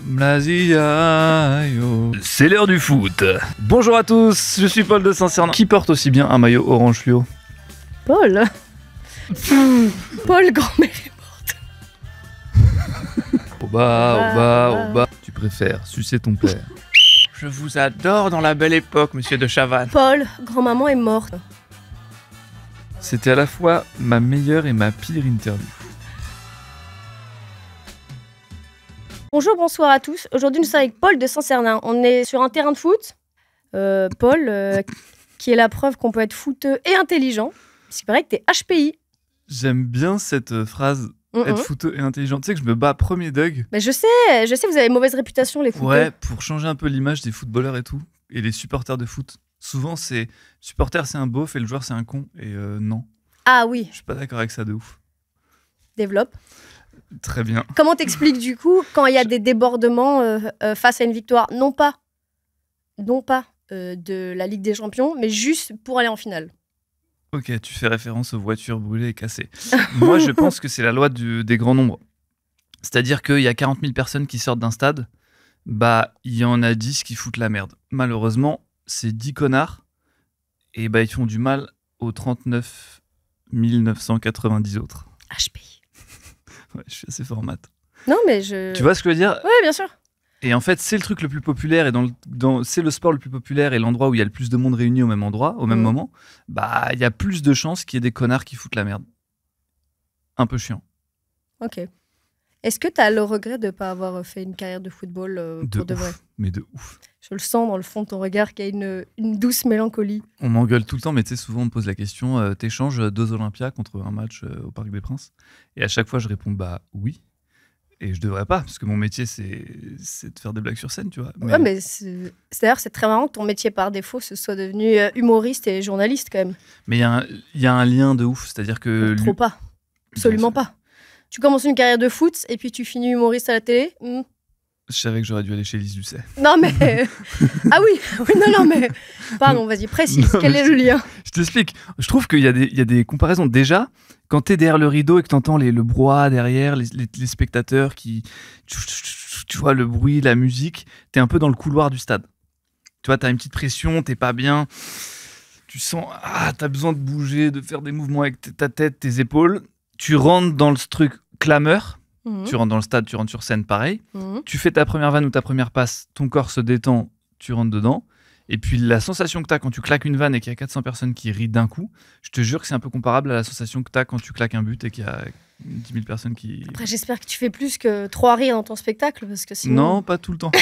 Mlaziaio. C'est l'heure du foot. Bonjour à tous, je suis Paul de Saint-Cernin. Qui porte aussi bien un maillot orange fluo? Paul Paul, grand-mère est morte. Au bas. Tu préfères sucer ton père? Je vous adore dans la belle époque, monsieur de Chavannes. Paul, grand-maman est morte. C'était à la fois ma meilleure et ma pire interview. Bonjour, bonsoir à tous. Aujourd'hui, nous sommes avec Paul de Saint-Cernin. On est sur un terrain de foot. Paul, qui est la preuve qu'on peut être footeux et intelligent. Parce qu'il paraît que t'es HPI. J'aime bien cette phrase, être footeux et intelligent. Tu sais que je me bats premier Doug. Mais je sais, vous avez mauvaise réputation, les footeux. Ouais, pour changer un peu l'image des footballeurs et tout. Et les supporters de foot. Souvent, c'est supporter, c'est un beauf et le joueur, c'est un con. Et non. Ah oui. Je suis pas d'accord avec ça de ouf. Développe. Très bien. Comment t'expliques du coup quand il y a des débordements face à une victoire, non pas de la Ligue des Champions, mais juste pour aller en finale? Ok, tu fais référence aux voitures brûlées et cassées. Moi, je pense que c'est la loi des grands nombres. C'est-à-dire qu'il y a 40 000 personnes qui sortent d'un stade, bah, il y en a 10 qui foutent la merde. Malheureusement, ces 10 connards, et bah, ils font du mal aux 39 990 autres. HPI. Ouais, je suis assez fort en maths. Non, mais je... Tu vois ce que je veux dire? Oui, bien sûr. Et en fait, c'est le truc le plus populaire et c'est le sport le plus populaire et l'endroit où il y a le plus de monde réuni au même endroit, au même moment. Bah, il y a plus de chances qu'il y ait des connards qui foutent la merde. Un peu chiant. Ok. Est-ce que tu as le regret de ne pas avoir fait une carrière de football pour de vrai? Mais de ouf. Je le sens dans le fond de ton regard qu'il y a une douce mélancolie. On m'engueule tout le temps, mais tu sais, souvent on me pose la question t'échanges 2 Olympias contre un match au Parc des Princes? Et à chaque fois, je réponds bah oui. Et je devrais pas, parce que mon métier, c'est de faire des blagues sur scène, tu vois. Ouais, mais d'ailleurs, c'est très marrant que ton métier par défaut ce soit devenu humoriste et journaliste quand même. Mais il y a un lien de ouf, c'est-à-dire que... Trop pas. Absolument pas. Tu commences une carrière de foot et puis tu finis humoriste à la télé. Je savais que j'aurais dû aller chez Lise Doucet. Non, mais... ah oui, non, mais... Pardon, vas-y, précise. Quel est le lien? Je t'explique. Je trouve qu'il y a des comparaisons. Déjà, quand t'es derrière le rideau et que t'entends le brouhaha derrière, les spectateurs qui... Tu vois, le bruit, la musique, t'es un peu dans le couloir du stade. Tu vois, t'as une petite pression, t'es pas bien. Tu sens... t'as besoin de bouger, de faire des mouvements avec ta tête, tes épaules. Tu rentres dans ce truc clameur. Tu rentres dans le stade, tu rentres sur scène, pareil. Tu fais ta première vanne ou ta première passe, ton corps se détend, tu rentres dedans. Et puis la sensation que tu as quand tu claques une vanne et qu'il y a 400 personnes qui rient d'un coup, je te jure que c'est un peu comparable à la sensation que tu as quand tu claques un but et qu'il y a 10 000 personnes qui... Après, j'espère que tu fais plus que 3 rires dans ton spectacle, parce que sinon... Non, pas tout le temps.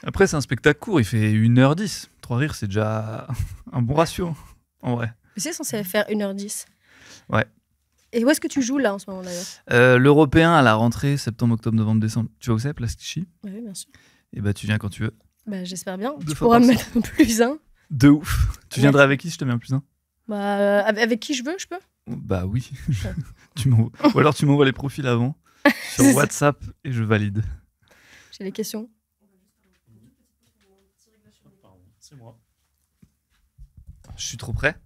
Après, c'est un spectacle court, il fait 1h10. 3 rires, c'est déjà un bon ratio, en vrai. Mais c'est censé faire 1h10. Ouais. Et où est-ce que tu joues là en ce moment d'ailleurs? L'Européen à la rentrée, septembre, octobre, novembre, décembre. Tu vois où c'est, Place Clichy? Oui, bien sûr. Et bah tu viens quand tu veux. Bah j'espère bien. 2 Tu fois pourras par me mettre un plus un. De ouf. Tu viendrais avec qui si je te mets un plus un? Bah avec qui je veux, je peux? Bah oui. Ou alors tu m'envoies les profils avant sur WhatsApp et je valide. J'ai des questions. C'est moi. Je suis trop prêt.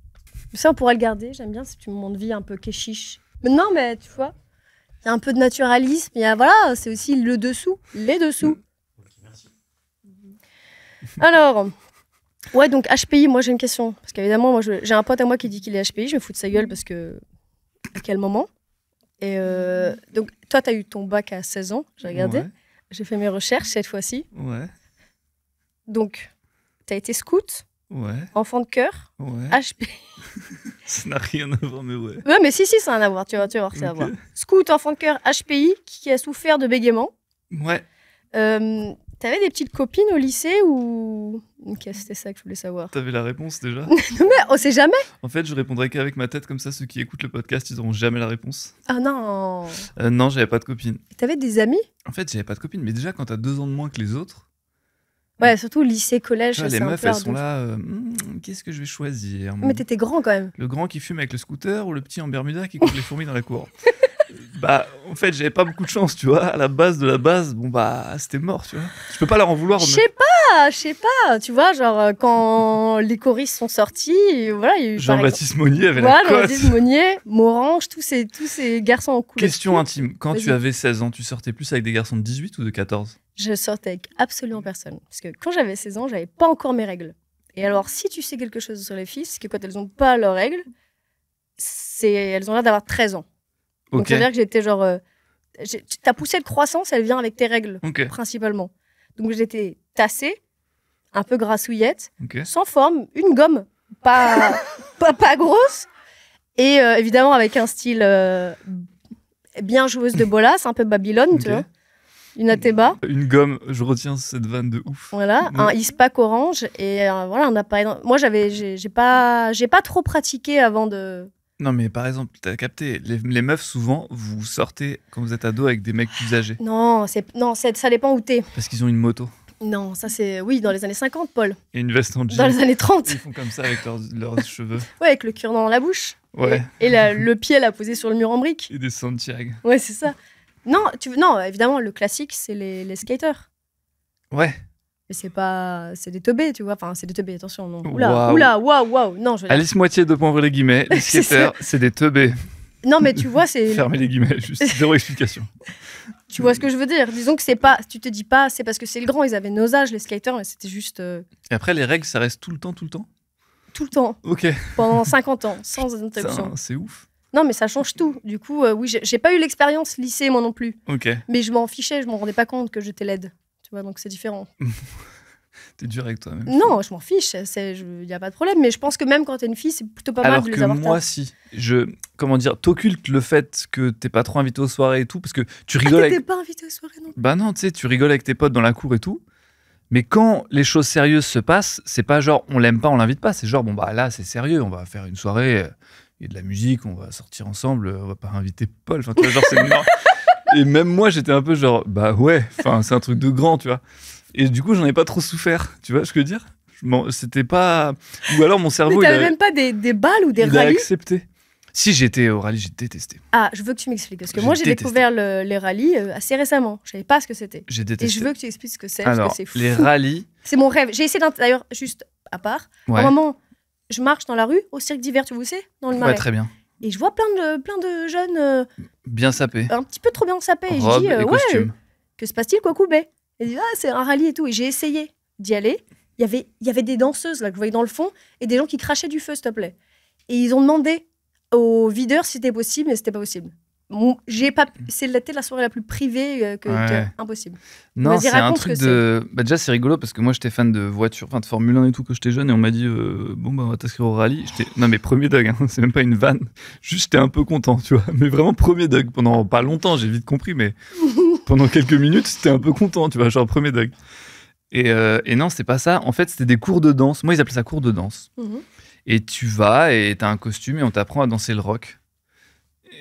Ça, on pourrait le garder. J'aime bien si tu me montres vie un peu kéchiche. Mais non, mais tu vois, il y a un peu de naturalisme. Il y a, voilà, c'est aussi le dessous, les dessous. Ok, merci. Alors, ouais, donc HPI, moi j'ai une question. Parce qu'évidemment, moi j'ai un pote à moi qui dit qu'il est HPI. Je me fous de sa gueule parce que. À quel moment? Et donc, toi, tu as eu ton bac à 16 ans, j'ai regardé. Ouais. J'ai fait mes recherches cette fois-ci. Ouais. Donc, tu as été scout, Ouais. enfant de cœur, Ouais. HPI. Ça n'a rien à voir, mais ouais. Ouais, mais si, ça a à voir. Tu vas voir que ça a à voir. Scout, enfant de cœur, HPI, qui a souffert de bégaiement. Ouais. T'avais des petites copines au lycée ou... Ok, c'était ça que je voulais savoir. T'avais la réponse déjà? Non mais on sait jamais. En fait, je répondrai qu'avec ma tête, comme ça, ceux qui écoutent le podcast, ils auront jamais la réponse. Ah non. Non, j'avais pas de copine. T'avais des amis? En fait, j'avais pas de copine, mais déjà, quand t'as 2 ans de moins que les autres, Ouais, surtout lycée, collège, tu vois, c'est les un meufs, peu elles sont ardent. là, qu'est-ce que je vais choisir? Mais t'étais grand quand même. Le grand qui fume avec le scooter ou le petit en Bermuda qui coupe les fourmis dans la cour? Bah, en fait, j'avais pas beaucoup de chance, tu vois. À la base de la base, bon, bah, c'était mort, tu vois. Je peux pas leur en vouloir. Je sais pas, je sais pas, tu vois, genre quand les choristes sont sortis, voilà, il y a eu Jean-Baptiste Monnier avait voilà, la cote. Jean-Baptiste Monnier, Morange, tous ces garçons en couleur. Question intime, quand Vas-y. tu avais 16 ans, tu sortais plus avec des garçons de 18 ou de 14? Je sortais avec absolument personne. Parce que quand j'avais 16 ans, j'avais pas encore mes règles. Et alors, si tu sais quelque chose sur les filles, c'est que quand elles ont pas leurs règles, elles ont l'air d'avoir 13 ans. Donc, Ok, ça veut dire que j'étais genre... ta poussée de croissance, elle vient avec tes règles, ok, principalement. Donc, j'étais tassée, un peu grassouillette, ok. sans forme, une gomme, pas grosse. Et évidemment, avec un style bien joueuse de bolas, un peu Babylone, Ok. tu vois. Une Athéba. Une gomme, je retiens cette vanne de ouf. Voilà, Ouais. un Ispac orange et voilà, un appareil. Moi, j'ai pas trop pratiqué avant de. Non mais par exemple, t'as capté, les meufs souvent, vous sortez quand vous êtes ado avec des mecs plus âgés. Non, ça dépend où t'es. Parce qu'ils ont une moto Non, ça c'est. Oui, dans les années 50, Paul. et une veste en jean. Dans les années 30. Ils font comme ça avec leurs cheveux. Ouais, avec le cure-dent dans la bouche. Ouais. Et le pied, là, posé sur le mur en brique. Et des Santiago. Ouais, c'est ça. Non, non, évidemment, le classique, c'est les skaters. Ouais. Mais c'est pas. C'est des teubés, tu vois. Enfin, c'est des teubés, attention. Non. Waouh. Waouh. Non, je veux dire- Alice Moitié, deux points, ouvrir les guillemets. Les C'est skaters, c'est des teubés. Non, mais tu vois, c'est. Fermez les guillemets, juste zéro explication. Tu vois ce que je veux dire? Disons que c'est pas. Tu te dis pas, c'est parce que c'est le grand, ils avaient nos âges, les skaters, mais c'était juste Et après, les règles, ça reste tout le temps, tout le temps. tout le temps, Ok. pendant 50 ans, sans Ça, interruption. c'est ouf. Non, mais ça change tout. Du coup, oui, j'ai pas eu l'expérience lycée, moi non plus. Ok. Mais je m'en fichais, je m'en rendais pas compte que j'étais laide. Tu vois, donc c'est différent. T'es dur avec toi-même. Non, je m'en fiche, il y a pas de problème. Mais je pense que même quand t'es une fille, c'est plutôt pas mal Alors de que les avoir moi, tard. si. Comment dire, t'occultes le fait que t'es pas trop invité aux soirées et tout, parce que tu Ah, rigoles t'étais avec. pas invitée aux soirées, non? Bah non, tu sais, tu rigoles avec tes potes dans la cour et tout. Mais quand les choses sérieuses se passent, c'est pas genre on l'aime pas, on l'invite pas. C'est genre bon bah là c'est sérieux, on va faire une soirée, il y a de la musique, on va sortir ensemble, on va pas inviter Paul. Enfin tu vois genre c'est énorme. Et même moi j'étais un peu genre bah ouais, enfin c'est un truc de grand, tu vois. Et du coup j'en ai pas trop souffert, tu vois ce que je veux dire. C'était pas. Ou alors mon cerveau Mais il t'avais a, même pas des balles ou des il a rallyes? accepté. Si j'étais au rallye, j'ai détesté. Ah, je veux que tu m'expliques. Parce que J'ai moi, j'ai détesté. découvert les rallyes assez récemment. Je savais pas ce que c'était. J'ai Et détesté. je veux que tu expliques ce que c'est, parce Alors que c'est fou. les rallyes, C'est mon rêve. J'ai essayé d'ailleurs, juste à part. ouais, À un moment, je marche dans la rue, au cirque d'hiver, tu vois où c'est? Dans le ouais Marais. très bien, Et je vois plein de jeunes bien sapé, un petit peu trop bien sapés. Et je robe dis, et ouais, costume. que se passe-t-il, quoi, Koubé? Et dit, ah, c'est un rallye et tout. Et j'ai essayé d'y aller. Il y avait des danseuses là, que je voyais dans le fond et des gens qui crachaient du feu, s'il te plaît. Et ils ont demandé aux videurs si c'était possible, mais c'était pas possible. C'était la soirée la plus privée Ouais. impossible. Non, Vas-y, c'est un raconte truc ce que de. Bah, déjà, c'est rigolo parce que moi, j'étais fan de voiture, enfin de Formule 1 et tout quand j'étais jeune et on m'a dit bon, bah, on va t'inscrire au rallye. Non, mais premier dog, hein, c'est même pas une vanne. Juste, j'étais un peu content, tu vois. Mais vraiment, premier dog. Pendant pas longtemps, j'ai vite compris, mais pendant quelques minutes, c'était un peu content, tu vois, genre premier dog. Et non, c'était pas ça. En fait, c'était des cours de danse. Moi, ils appelaient ça cours de danse. Mhm. Et tu vas et t'as un costume et on t'apprend à danser le rock.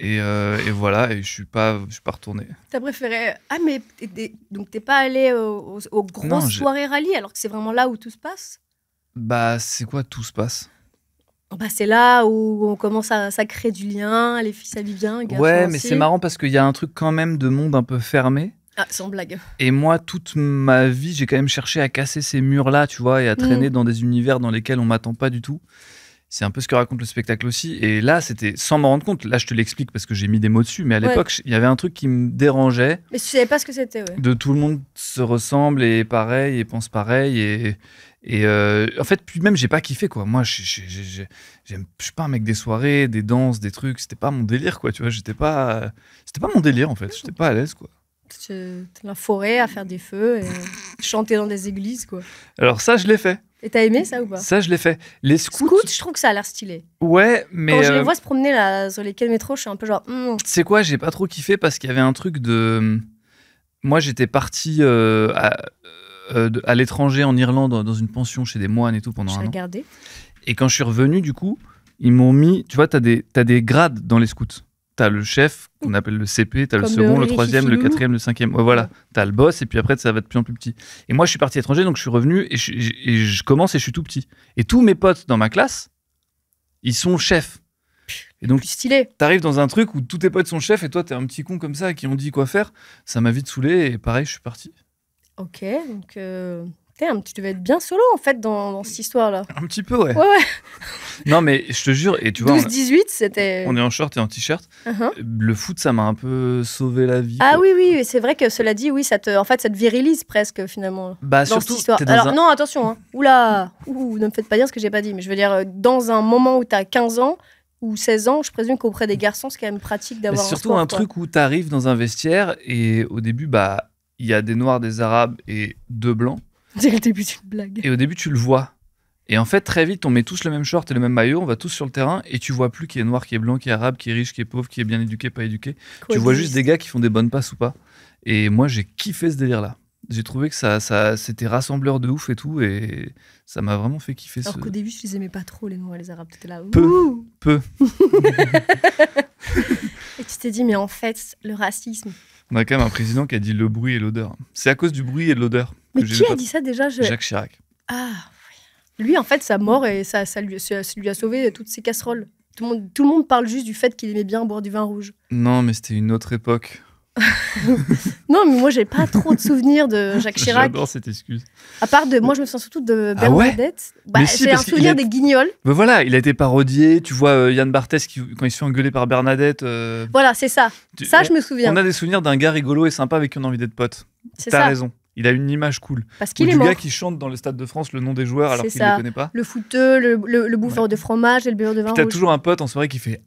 Et voilà, et je suis pas retourné. T'as préféré. Ah, mais donc t'es pas allé aux grosses Non, soirées rallye alors que c'est vraiment là où tout se passe? Bah, c'est quoi, tout se passe? Bah, c'est là où on commence à créer du lien, les filles s'habillent bien, les garçons Ouais, mais aussi. c'est marrant parce qu'il y a un truc quand même de monde un peu fermé. Ah, sans blague. Et moi, toute ma vie, j'ai quand même cherché à casser ces murs-là, tu vois, et à traîner dans des univers dans lesquels on m'attend pas du tout. C'est un peu ce que raconte le spectacle aussi. Et là, c'était sans m'en rendre compte. Là, je te l'explique parce que j'ai mis des mots dessus. Mais à Ouais. l'époque, il y avait un truc qui me dérangeait. Mais tu savais pas ce que c'était, ouais. De tout le monde se ressemble et est pareil et pense pareil. En fait, puis même, j'ai pas kiffé, quoi. Moi, je suis pas un mec des soirées, des danses, des trucs. C'était pas mon délire, quoi. Tu vois, c'était pas mon délire, en fait. J'étais pas à l'aise, quoi. T'es dans la forêt à faire des feux et chanter dans des églises, quoi. Alors ça, je l'ai fait. Et t'as aimé ça ou pas? Ça, je l'ai fait. Les scouts, Scout, je trouve que ça a l'air stylé. ouais, mais Quand je les vois se promener là sur les quais de métro, je suis un peu genre. tu sais quoi, j'ai pas trop kiffé parce qu'il y avait un truc de. Moi, j'étais parti à l'étranger, en Irlande, dans une pension chez des moines et tout pendant Je un vais an. regarder. Et quand je suis revenu, du coup, ils m'ont mis. Tu vois, t'as des grades dans les scouts. T'as le chef, qu'on appelle le CP, t'as le Comme second, le le troisième, le Rififilou. quatrième, le cinquième. Ouais, voilà. T'as le boss, et puis après, ça va de plus en plus petit. Et moi, je suis parti à l'étranger, donc je suis revenu, et je commence et je suis tout petit. Et tous mes potes dans ma classe, ils sont chefs. Et donc, Plus stylé. t'arrives dans un truc où tous tes potes sont chefs, et toi, t'es un petit con comme ça, qui ont dit quoi faire. Ça m'a vite saoulé, et pareil, je suis parti. Ok, donc Damn, tu devais être bien solo en fait dans cette histoire-là. Un petit peu, ouais. Ouais. Non, mais je te jure, et tu vois, 12-18, c'était. on est en short et en t-shirt. Uh-huh. Le foot, ça m'a un peu sauvé la vie. Ah quoi. oui, c'est vrai que cela dit, oui, ça te virilise presque finalement. Bah, Dans surtout, cette histoire. t'es dans Alors, un- non, attention. Hein. Oula, ne me faites pas dire ce que j'ai pas dit. Mais je veux dire, dans un moment où t'as 15 ans ou 16 ans, je présume qu'auprès des garçons, c'est quand même pratique Mais d'avoir c'est surtout sport, un quoi. truc où t'arrives dans un vestiaire et au début, bah, il y a des noirs, des arabes et 2 blancs. C'est le début d'une blague. Et au début, tu le vois. Et en fait, très vite, on met tous le même short et le même maillot, on va tous sur le terrain et tu vois plus qui est noir, qui est blanc, qui est arabe, qui est riche, qui est pauvre, qui est bien éduqué, pas éduqué. Tu vois juste des gars qui font des bonnes passes ou pas. Et moi, j'ai kiffé ce délire-là. J'ai trouvé que ça c'était rassembleur de ouf et tout, et ça m'a vraiment fait kiffer. Alors qu'au début, je les aimais pas trop, les noirs et les arabes. T'étais là. Peu. Ouh. Peu. Et tu t'es dit, mais en fait, le racisme. On a quand même un président qui a dit le bruit et l'odeur. C'est à cause du bruit et de l'odeur. Mais que qui j'aimais a pas dit ça déjà Jacques Chirac. Ah, oui. Lui, en fait, sa mort, et ça lui a sauvé toutes ses casseroles. Tout le monde parle juste du fait qu'il aimait bien boire du vin rouge. Non, mais c'était une autre époque. Non, mais moi, j'ai pas trop de souvenirs de Jacques Chirac. J'adore cette excuse. À part de. Moi, je me souviens surtout de Ah ouais Bernadette. Bah, Mais si, j'ai un parce qu'il souvenir a- des Guignols. Ben voilà, il a été parodié. Tu vois Yann Barthès quand il se fait engueuler par Bernadette. Voilà, c'est ça. Ça, je me souviens. On a des souvenirs d'un gars rigolo et sympa avec qui on a envie d'être pote. C'est T'as ça. raison. Il a une image cool. Parce Ou qu'il est du mort. gars qui chante dans le Stade de France le nom des joueurs alors C'est qu'il ne ça. les connaît pas. Le footeux, le bouffeur Ouais. de fromage et le buveur de vin Puis t'as rouge. toujours un pote en soirée qui fait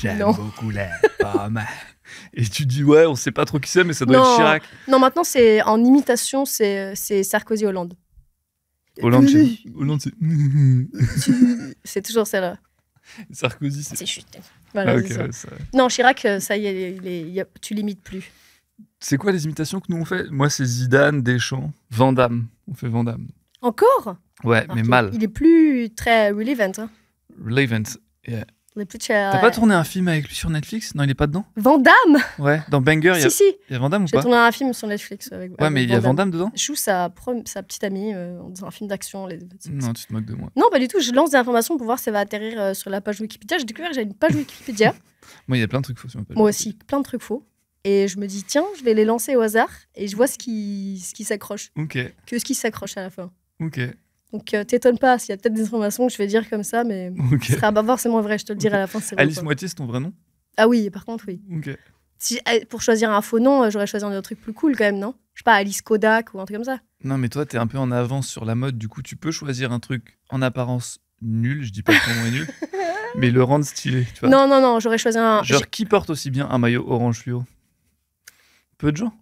j'aime Non. beaucoup la pomme. Et tu dis ouais, on sait pas trop qui c'est, mais ça doit Non. être Chirac. Non, maintenant, c'est en imitation, c'est Sarkozy-Hollande. Hollande, c'est C'est toujours celle-là. Sarkozy, c'est. C'est chut. Voilà, Ah, ok, c'est ça. ouais, ça- Non, Chirac, ça y est, tu l'imites plus. C'est quoi les imitations que nous on fait? Moi, c'est Zidane, Deschamps, Van Damme. On fait Van Damme. Encore Ouais, mais mal. Il est plus très relevant. Hein. Relevant. Il est plus T'as pas tourné un film avec lui sur Netflix? Non, il est pas dedans? Van Damme. Ouais, dans Banger, il Si. y a Van Damme ou J'ai pas? tourné un film sur Netflix avec. Ouais, avec mais il y a Van Damme dedans? Je joue sa petite amie dans un film d'action. Non, tu te moques de moi. Non, pas du tout. Je lance des informations pour voir si ça va atterrir sur la page Wikipédia. J'ai découvert que j'avais une page Wikipédia. Moi, il y a plein de trucs faux sur ma page. Moi aussi, plein de trucs faux. Et je me dis, tiens, je vais les lancer au hasard et je vois ce qui s'accroche. Ok, Que ce qui s'accroche à la fin. ok, Donc, t'étonne pas s'il y a peut-être des informations que je vais dire comme ça, mais ok. ce sera pas forcément vrai. Je te le dirai à la fin. C'est vrai ou Alice pas. Moitié, c'est ton vrai nom? Ah oui, par contre, oui. Ok. Si, pour choisir un faux nom, j'aurais choisi un autre truc plus cool quand même, non? Je sais pas, Alice Kodak ou un truc comme ça. Non, mais toi, t'es un peu en avance sur la mode. Du coup, tu peux choisir un truc en apparence nul. Je dis pas que ton nom est nul, mais le rendre stylé. Tu vois. Non, j'aurais choisi un. Genre, qui porte aussi bien un maillot orange fluo? Peu de gens.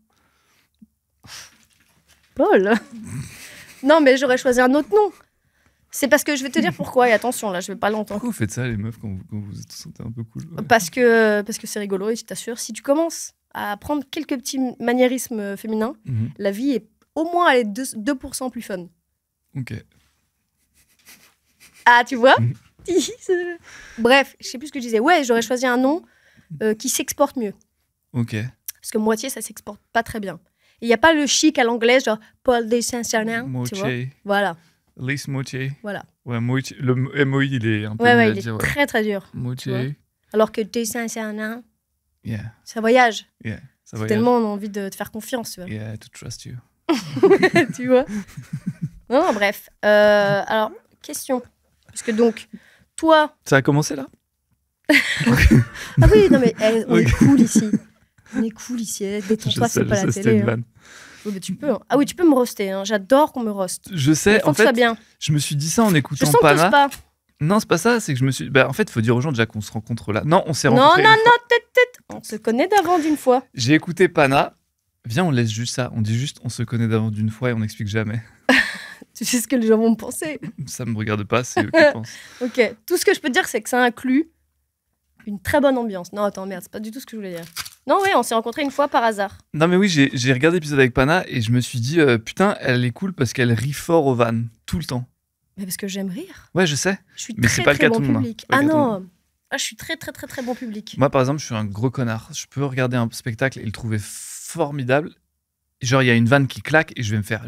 Paul. Non, mais j'aurais choisi un autre nom. C'est parce que je vais te dire pourquoi, et attention, là, je vais pas longtemps. Pourquoi vous faites ça, les meufs, quand vous êtes sentez un peu cool? Ouais. Parce que c'est rigolo, et je t'assure, si tu commences à prendre quelques petits maniérismes féminins, Mhm. la vie est au moins elle est 2% plus fun. Ok. Ah, tu vois? Mhm. Bref, je sais plus ce que je disais. Ouais, j'aurais choisi un nom qui s'exporte mieux. Ok. Parce que moitié, ça s'exporte pas très bien. Il n'y a pas le chic à l'anglaise, genre Paul de Saint-Cernin, tu vois? Moitié. Voilà, Lise Moitié. voilà. Ouais, moitié. Le MOI, il est un peu Ouais, nul à il est dire. Ouais. très très dur. Moitié. Alors que de Saint-Cernin, Yeah. ça voyage. Yeah. Ça va. Tellement on a envie de te faire confiance, tu vois. Yeah, to trust you. Tu vois. Non, bref. Alors, question. Parce que donc, toi... Ça a commencé là? Ah oui, non mais on est Ok. cool ici. On est cool ici. Détends-toi, c'est pas la c'était télé. une hein. vanne. Oui, mais tu peux. Hein. Ah oui, tu peux me roaster. Hein. J'adore qu'on me roaste. Je Il sais, faut en que ce soit fait, bien. je me suis dit ça en Je écoutant sens que t'oses Pana. pas. Non, c'est pas ça, c'est que je me suis. Bah, en fait, il faut dire aux gens déjà qu'on se rencontre là. Non, on s'est Non, rencontrés. non, une non, fois. tête. On se connaît d'avant d'une fois. J'ai écouté Pana. Viens, on laisse juste ça. On dit juste on se connaît d'avant d'une fois et on n'explique jamais. Tu sais ce que les gens vont me penser. Ça me regarde pas, c'est eux qui pensent. Ok. Tout ce que je peux te dire, c'est que ça inclut une très bonne ambiance. Non, attends, merde, c'est pas du tout ce que je voulais dire. Non, oui, on s'est rencontrés une fois par hasard. Non, mais oui, j'ai regardé l'épisode avec Pana et je me suis dit, putain, elle est cool parce qu'elle rit fort aux vannes, tout le temps. Mais parce que j'aime rire. Ouais, je sais. Je suis Mais très, c'est pas le très cas de bon tout le monde, hein. public. Pas le Ah cas de tout le non. Ah, je suis très, très, très, très bon public. Moi, par exemple, je suis un gros connard. Je peux regarder un spectacle et le trouver formidable. Genre, il y a une vanne qui claque et je vais faire.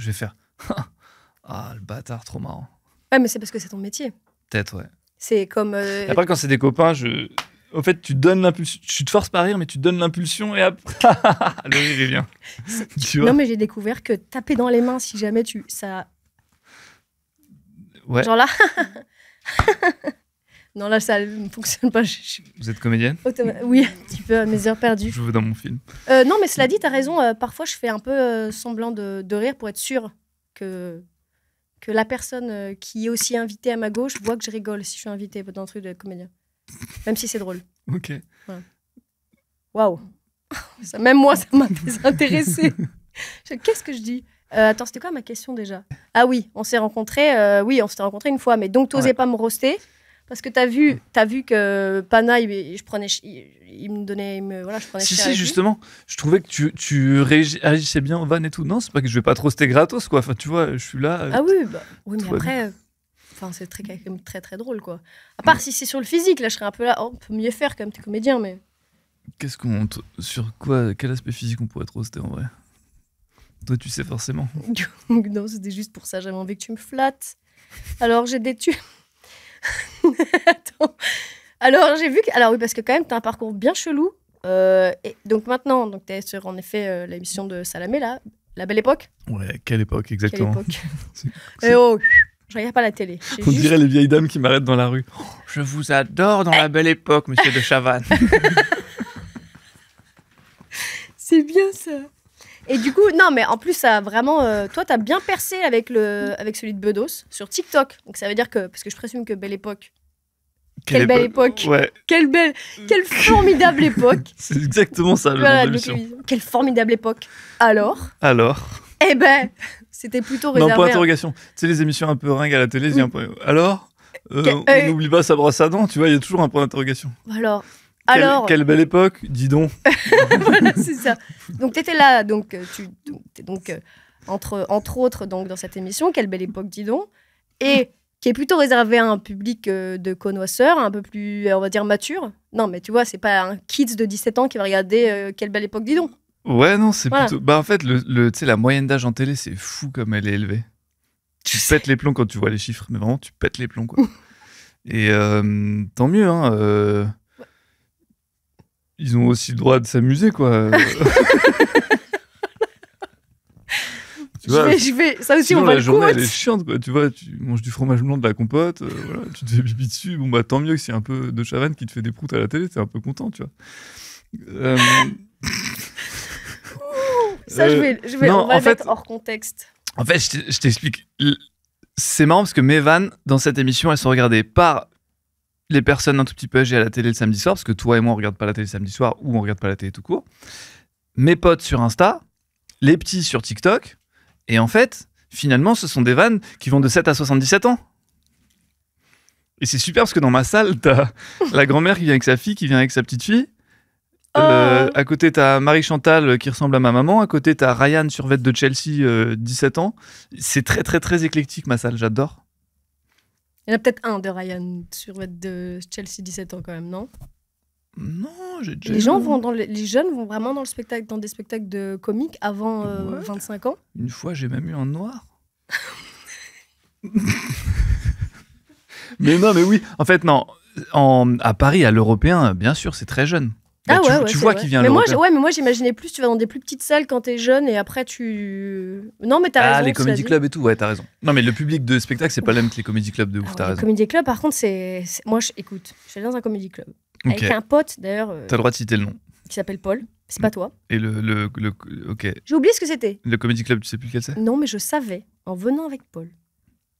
Ah, le bâtard, trop marrant. Ouais, mais c'est parce que c'est ton métier. Peut-être, ouais. C'est comme. Et après, quand c'est des copains, je. Au fait, tu donnes l'impulsion. Tu te forces pas à rire, mais tu donnes l'impulsion et hop, le rire il vient. Tu vois. Non, mais j'ai découvert que taper dans les mains, si jamais ça. Ouais. Genre là. Non, là, ça ne fonctionne pas. Vous êtes comédienne? Oui, un petit peu à mes heures perdues. Je veux dans mon film. Non, mais cela dit, t'as raison. Parfois, je fais un peu semblant de rire pour être sûre que la personne qui est aussi invitée à ma gauche voit que je rigole si je suis invitée dans un truc de comédien. Même si c'est drôle. Ok. Waouh. Même moi, ça m'a désintéressée. Qu'est-ce que je dis? Attends, c'était quoi ma question déjà? Ah oui, on s'est rencontrés. Oui, on s'était rencontrés une fois, mais donc t'osais pas me roaster parce que t'as vu que Pana, je prenais cher. Si, justement, je trouvais que tu réagissais bien aux vannes et tout. Non, c'est pas que je vais pas te roaster gratos, quoi. Enfin, tu vois, je suis là. Ah oui, oui, mais après, c'est quand même très très drôle, quoi. À part si c'est sur le physique, là, je serais un peu là. Oh, on peut mieux faire quand même, t'es comédien, mais. Sur quoi, quel aspect physique on pourrait te roaster en vrai? Toi, tu sais forcément. Non, c'était juste pour ça. J'avais envie que tu me flattes. Alors, j'ai des Attends. Alors, j'ai vu que. Alors, oui, parce que quand même, t'as un parcours bien chelou. Et donc, maintenant, t'es sur, en effet, l'émission de Salamé, là. La Belle Époque. Ouais, quelle époque, exactement. Quelle époque. Et oh, je regarde pas la télé. On dirait les vieilles dames qui m'arrêtent dans la rue. Oh, je vous adore dans La Belle Époque, monsieur de Chavannes. C'est bien ça. Et du coup, non, mais en plus, ça a vraiment. Toi, t'as bien percé avec celui de Bedos sur TikTok. Donc ça veut dire que. Parce que je présume que Belle Époque. Quelle belle époque. Ouais. Quelle formidable époque. C'est exactement ça, le nom de l'émission. Quelle formidable époque. Alors. Eh ben, c'était plutôt réservé. Non, point d'interrogation. Tu sais, les émissions un peu ringues à la télé, alors on n'oublie pas sa brosse à dents, tu vois, il y a toujours un point d'interrogation. Alors. Quelle belle époque, dis donc. Voilà, c'est ça. Donc, tu étais là, entre autres, donc, dans cette émission, Quelle belle époque, dis donc. Et qui est plutôt réservé à un public de connoisseurs, un peu plus, on va dire, mature. Non, mais tu vois, c'est pas un kids de 17 ans qui va regarder Quelle belle époque, dis donc. Ouais, non, c'est plutôt. Bah, en fait, tu sais, la moyenne d'âge en télé, c'est fou comme elle est élevée. Tu pètes les plombs quand tu vois les chiffres, mais vraiment, tu pètes les plombs, quoi. Et tant mieux, hein. Ils ont aussi le droit de s'amuser, quoi. Tu vois, je vais. Ça aussi, sinon, on va la le journée, quote. elle est chiante, quoi. Tu vois, tu manges du fromage blanc, de la compote, voilà, tu te fais pipi dessus. Bon, bah, tant mieux que s'il y a un peu de Chavannes qui te fait des proutes à la télé, t'es un peu content, tu vois. Ça, on va le mettre hors contexte. En fait, je t'explique. C'est marrant parce que mes vannes, dans cette émission, elles sont regardées par les personnes un tout petit peu âgées à la télé le samedi soir, parce que toi et moi, on regarde pas la télé le samedi soir, ou on regarde pas la télé tout court. Mes potes sur Insta, les petits sur TikTok, et en fait, finalement, ce sont des vannes qui vont de 7 à 77 ans. Et c'est super parce que dans ma salle, t'as la grand-mère qui vient avec sa fille, qui vient avec sa petite fille. À côté, t'as Marie-Chantal qui ressemble à ma maman. À côté, t'as Ryan survêt de Chelsea, 17 ans. C'est très, très, très éclectique, ma salle. J'adore. Il y en a peut-être un de Ryan survêt de Chelsea, 17 ans quand même, non? Non, j'ai déjà... Les jeunes vont vraiment dans des spectacles de comiques avant 25 ans. Une fois, j'ai même eu un noir. Mais non, mais oui. En fait, non. À Paris, à l'Européen, bien sûr, c'est très jeune. Bah, tu vois qui vient mais moi j'imaginais plus, tu vas dans des plus petites salles quand t'es jeune et après tu... Non, mais t'as raison. Les comédie clubs et tout, ouais, t'as raison. Non, mais le public de spectacle, c'est pas le même que les comédie clubs de ouf, t'as raison. Les comédie clubs, par contre, moi, écoute, je suis allée dans un comédie club. Avec un pote, d'ailleurs... T'as le droit de citer le nom. Qui s'appelle Paul. C'est pas toi. Et ok. J'ai oublié ce que c'était. Le comédie club, tu sais plus lequel c'est? Non, mais je savais, en venant avec Paul,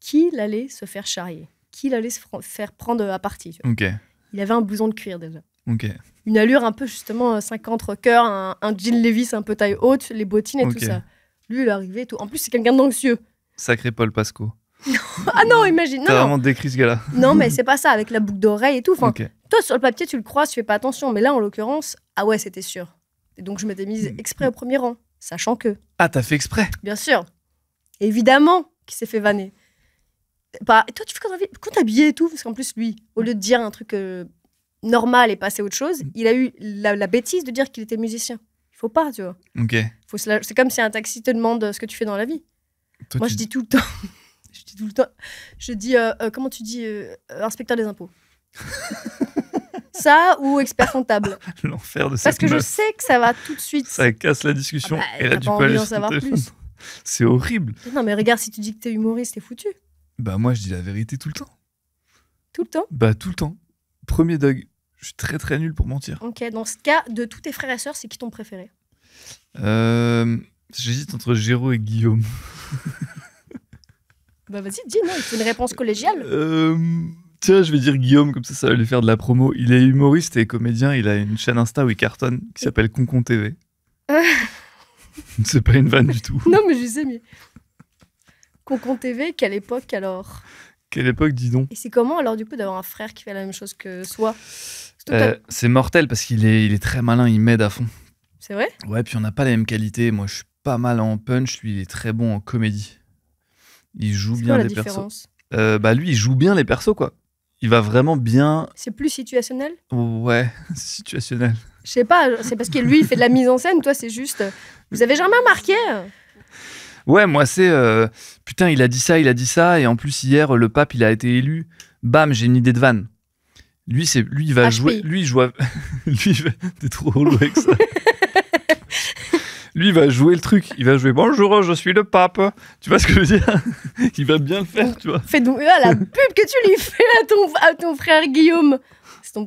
qu'il allait se faire charrier. Qu'il allait se faire prendre à partie. Ok. Il avait un blouson de cuir, déjà. Ok. Une allure un peu justement 50 rocker, un jean Levi's un peu taille haute, les bottines et tout ça. Lui, il est arrivé et tout. En plus, c'est quelqu'un d'anxieux. Sacré Paul Pasco. Ah non, imagine. T'as vraiment décrit ce gars-là. Non, mais c'est pas ça, avec la boucle d'oreille et tout. Enfin, toi, sur le papier, tu le crois, tu fais pas attention. Mais là, en l'occurrence, ah ouais, c'était sûr. Et donc, je m'étais mise exprès au premier rang, sachant que... Ah, t'as fait exprès? Bien sûr. Évidemment qu'il s'est fait vanner. Bah, toi, tu fais quand t'habillais et tout, parce qu'en plus, lui, au lieu de dire un truc... normal et passer à autre chose, il a eu la bêtise de dire qu'il était musicien. Il faut pas, tu vois. Ok. C'est comme si un taxi te demande ce que tu fais dans la vie. Toi, moi, je dis tout le temps. Je dis, comment tu dis, inspecteur des impôts. Ça ou expert comptable. L'enfer de cette Parce que je meuf. sais que ça va tout de suite. Ça casse la discussion. Ah bah, et là, t'as tu pas peux envie aller d'en sur ton savoir téléphone. plus. C'est horrible. Non, mais regarde, si tu dis que t'es humoriste, t'es foutu. Bah, moi, je dis la vérité tout le temps. Tout le temps. Bah, tout le temps. Premier Doug. Je suis très très nul pour mentir. Ok, dans ce cas, de tous tes frères et sœurs, c'est qui ton préféré? J'hésite entre Géraud et Guillaume. Bah vas-y, dis, non, il faut une réponse collégiale. Tiens, je vais dire Guillaume, comme ça va lui faire de la promo. Il est humoriste et comédien, il a une chaîne Insta où il cartonne qui s'appelle Concon TV. C'est pas une vanne du tout. Non, mais je sais, mais... Concon TV, quelle époque alors? Quelle époque, dis donc. Et c'est comment alors du coup d'avoir un frère qui fait la même chose que soi? Surtout que C'est mortel parce qu'il est très malin, il m'aide à fond. c'est vrai? Ouais, puis on n'a pas les mêmes qualités. Moi, je suis pas mal en punch, lui, il est très bon en comédie. Il joue C'est bien quoi la les persos. différence? Bah lui, il joue bien les persos, quoi. Il va vraiment bien... C'est plus situationnel? Ouais, situationnel. Je sais pas, c'est parce que lui il fait de la mise en scène, toi c'est juste... Vous avez jamais remarqué? Ouais, moi, c'est... putain, il a dit ça, et en plus, hier, le pape, il a été élu. Bam, j'ai une idée de vanne. Lui, il va HPI. jouer... Lui, il joue... T'es trop relou avec ça. Lui, il va jouer le truc. Il va jouer « Bonjour, je suis le pape ». Tu vois ce que je veux dire? Il va bien le faire, tu vois. Fais donc la pub que tu lui fais à ton frère Guillaume. C'est ton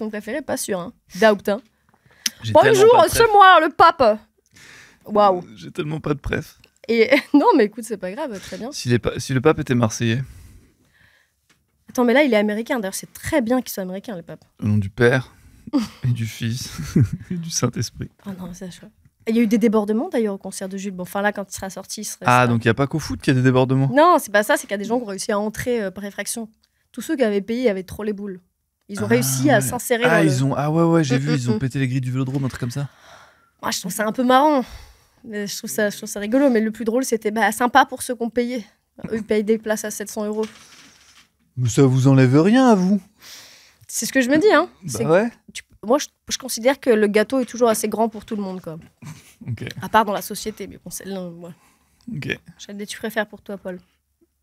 préféré, pas sûr. Hein. Doubt, hein. J'ai tellement Bonjour, pas de c'est préf. moi, le pape. Waouh. J'ai tellement pas de préf. Et non, mais écoute, c'est pas grave, très bien. Si le pape était marseillais, Attends, mais là, il est américain. D'ailleurs, c'est très bien qu'il soit américain, le pape. au nom du Père et du Fils et du Saint-Esprit. Oh non, c'est chaud. Il y a eu des débordements d'ailleurs au concert de Jules. Bon, enfin là, quand il sera sorti, il serait. Ah, donc il n'y a pas qu'au foot qu'il y a des débordements? Non, c'est pas ça, c'est qu'il y a des gens qui ont réussi à entrer par effraction. Tous ceux qui avaient payé avaient trop les boules. Ils ont réussi à ouais. s'insérer Ah, dans le... ils ont... Ah ouais, j'ai vu, ils ont mm. pété les grilles du Vélodrome, un truc comme ça. Moi, je trouve ça un peu marrant. Mais je trouve ça rigolo. Mais le plus drôle, c'était sympa pour ceux qui ont payé. Eux, ils payent des places à 700 €. Mais ça vous enlève rien à vous? C'est ce que je me dis, hein. Bah ouais. Moi, je considère que le gâteau est toujours assez grand pour tout le monde, quoi. Ok, À part dans la société. Mais bon, celle-là, ouais. ok, Quel tu préfères pour toi, Paul?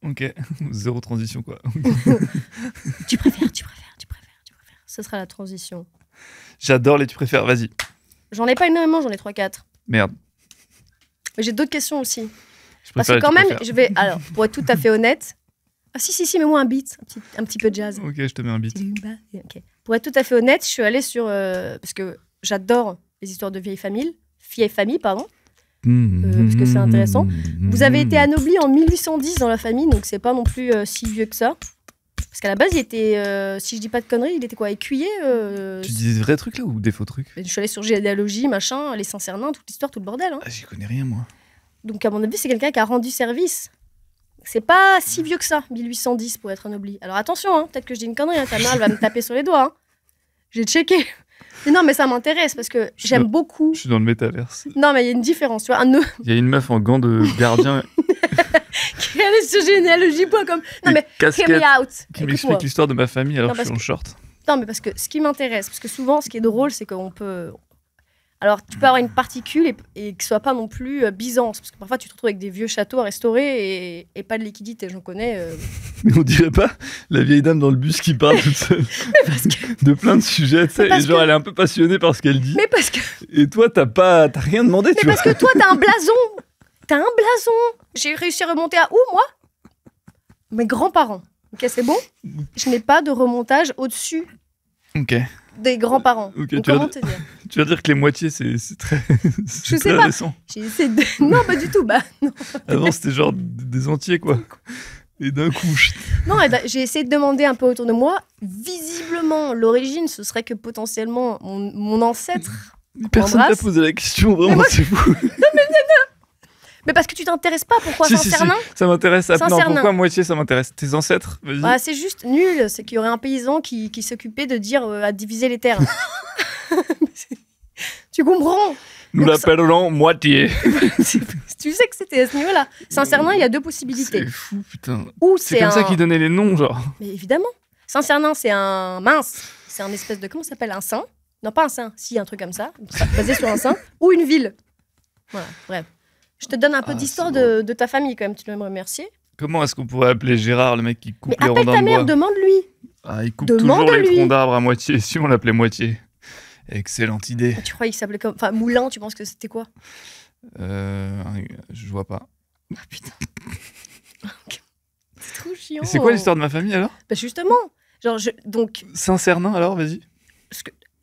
ok. Zéro transition, quoi. Tu préfères. Ce sera la transition. J'adore les tu préfères, vas-y. J'en ai pas énormément, j'en ai 3-4. Merde. Mais j'ai d'autres questions aussi. Je Parce préfère que quand les tu même, préfères. je vais... Alors, pour être tout à fait honnête... Ah si, mets-moi un beat. Un petit peu de jazz. Ok, je te mets un beat. Ok. Pour être tout à fait honnête, je suis allée sur... parce que j'adore les histoires de vieilles familles. Parce que c'est intéressant. Vous avez été anobli en 1810 dans la famille, donc c'est pas non plus si vieux que ça. Parce qu'à la base, il était, si je dis pas de conneries, il était quoi, écuyer Tu dis des vrais trucs là ou des faux trucs? Je suis allée sur généalogie, machin, les Saint-Cernin, toute l'histoire, tout le bordel. Hein. Ah, j'y connais rien, moi. Donc à mon avis, c'est quelqu'un qui a rendu service. C'est pas si vieux que ça, 1810 pour être anobli. Alors attention, hein, peut-être que je dis une connerie, hein, ta mère elle va me taper sur les doigts. Hein. J'ai checké. Mais non, mais ça m'intéresse parce que j'aime beaucoup. Je suis dans le métaverse. Non, mais il y a une différence, tu vois. Un Il y a une meuf en gants de gardien qui est allé sur généalogie.com. Non, et mais hear casquette me out. qui Écoute-moi. m'explique l'histoire de ma famille alors Non, que je suis en parce short. Non, mais parce que ce qui m'intéresse, parce que souvent, ce qui est drôle, c'est qu'on peut. Alors, tu peux avoir une particule et que ce soit pas non plus Byzance. Parce que parfois, tu te retrouves avec des vieux châteaux à restaurer et pas de liquidité. J'en connais. Mais on dirait pas la vieille dame dans le bus qui parle toute seule de plein de sujets, tu sais, et genre elle est un peu passionnée par ce qu'elle dit. Mais parce que. Et toi, t'as rien demandé, Mais tu parce vois. que toi, t'as un blason. J'ai réussi à remonter à où, moi? Mes grands-parents. Ok, c'est bon? Je n'ai pas de remontage au-dessus Ok. des grands-parents. Ok, Donc, tu vas comment te dire? Tu vas dire que les moitiés, c'est très, Je c'est sais très pas. récent. J'ai essayé de... Non, pas du tout. Non. Avant, c'était genre des entiers, quoi. Et d'un coup, Non, j'ai essayé de demander un peu autour de moi. Visiblement, l'origine, ce serait que potentiellement mon ancêtre. personne t'a embrasse. posé la question, vraiment, moi, c'est fou. Mais parce que tu t'intéresses pas, pourquoi Si, si, Saint-Cernin? ça m'intéresse. Non, Saint-Cernin. pourquoi moitié, ça m'intéresse? Tes ancêtres, vas-y. Bah, c'est juste nul. C'est qu'il y aurait un paysan qui s'occupait de dire à diviser les terres. Tu comprends? Nous donc ça- l'appellerons moitié. Tu sais que c'était à ce niveau-là. Saint-Cernin, il y a deux possibilités. C'est fou, putain. Ou C'est comme ça qu'ils donnaient les noms, genre. Mais évidemment. Saint-Cernin, c'est un mince. C'est un espèce de... Comment ça s'appelle? Un saint? Non, pas un saint. Si, un truc comme ça. Basé sur un saint. Ou une ville. Voilà, bref. Je te donne un peu Ah, d'histoire c'est de ta famille, quand même. Tu dois me remercier. Comment est-ce qu'on pourrait appeler Gérard, le mec qui coupe Mais les appelle rondins ta de mère, bois? demande-lui. Ah, il coupe toujours les Demande-lui. troncs d'arbres à moitié, si on l'appelait moitié. Excellente idée. Tu croyais qu'il s'appelait comme. Enfin, Moulin, tu penses que c'était quoi? Je vois pas. Ah putain. C'est trop chiant. Et c'est quoi l'histoire de ma famille alors? Bah justement. Genre, donc, Saint-Cernin alors, vas-y.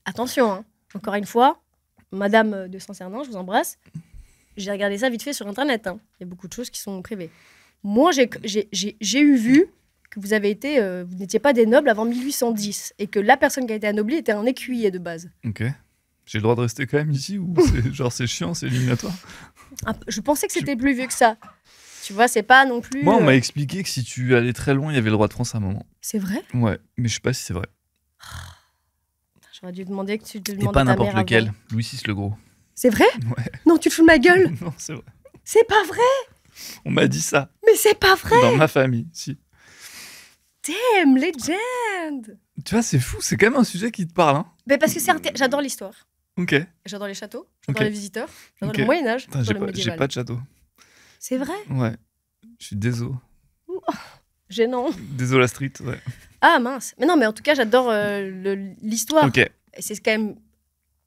attention, hein. Encore une fois, Madame de Saint-Cernin, je vous embrasse. J'ai regardé ça vite fait sur Internet. Hein. Il y a beaucoup de choses qui sont privées. Moi, j'ai vu que vous avez été, vous n'étiez pas des nobles avant 1810 et que la personne qui a été anoblie était un écuyer de base. Ok. J'ai le droit de rester quand même ici ou c'est chiant, c'est éliminatoire? Je pensais que c'était plus vieux que ça. Tu vois, c'est pas non plus. Moi, on m'a expliqué que si tu allais très loin, il y avait le roi de France à un moment. C'est vrai? Ouais, mais je sais pas si c'est vrai. J'aurais dû demander que tu te Et demandes pas à ta n'importe mère avant. lequel. Louis VI le gros. C'est vrai? Ouais. Non, tu te fous de ma gueule. Non, c'est vrai. C'est pas vrai. On m'a dit ça Mais c'est pas vrai. dans ma famille, si. Damn, legend. Tu vois, c'est fou, c'est quand même un sujet qui te parle, hein. Mais parce que j'adore l'histoire. Ok. J'adore les châteaux. J'adore Ok. les visiteurs. J'adore Ok. le Moyen-Âge. Putain, J'adore le j'ai médiéval. pas de château. C'est vrai? Ouais. Je suis désolé. Gênant. Désolé, la street, ouais. Ah mince. Mais non, mais en tout cas, j'adore l'histoire. Ok. Et c'est quand même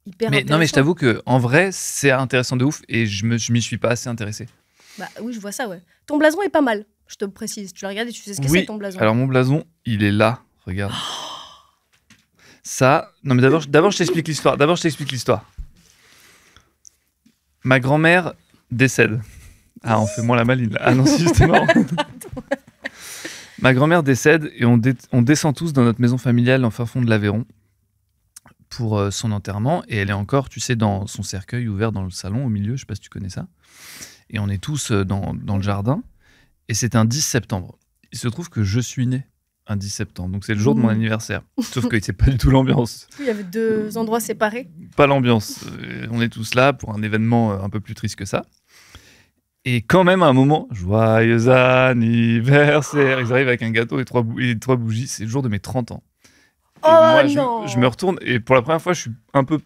hyper Mais intéressant. non, mais je t'avoue que en vrai, c'est intéressant de ouf et je m'y suis pas assez intéressé. Bah oui, je vois ça, ouais. Ton blason est pas mal, je te précise. Tu l'as regardé, tu sais ce que Oui. c'est ton blason. Alors mon blason, il est là. Regarde. Ça. Non, mais d'abord, je t'explique l'histoire. Ma grand-mère décède. Ah, on fait moins la maline. Là. Ah non, si, c'était marrant. Ma grand-mère décède et on descend tous dans notre maison familiale en fin fond de l'Aveyron pour son enterrement. Et elle est encore, tu sais, dans son cercueil ouvert dans le salon au milieu. Je sais pas si tu connais ça. Et on est tous dans le jardin. Et c'est un 10 septembre. Il se trouve que je suis né un 10 septembre. Donc c'est le jour de mon anniversaire. Sauf que c'est pas du tout l'ambiance. Il y avait deux endroits séparés. Pas l'ambiance. On est tous là pour un événement un peu plus triste que ça. Et quand même, à un moment, joyeux anniversaire. Ils arrivent avec un gâteau et trois bougies. C'est le jour de mes 30 ans. Et Oh moi, non. je me retourne et pour la première fois, je suis un peu...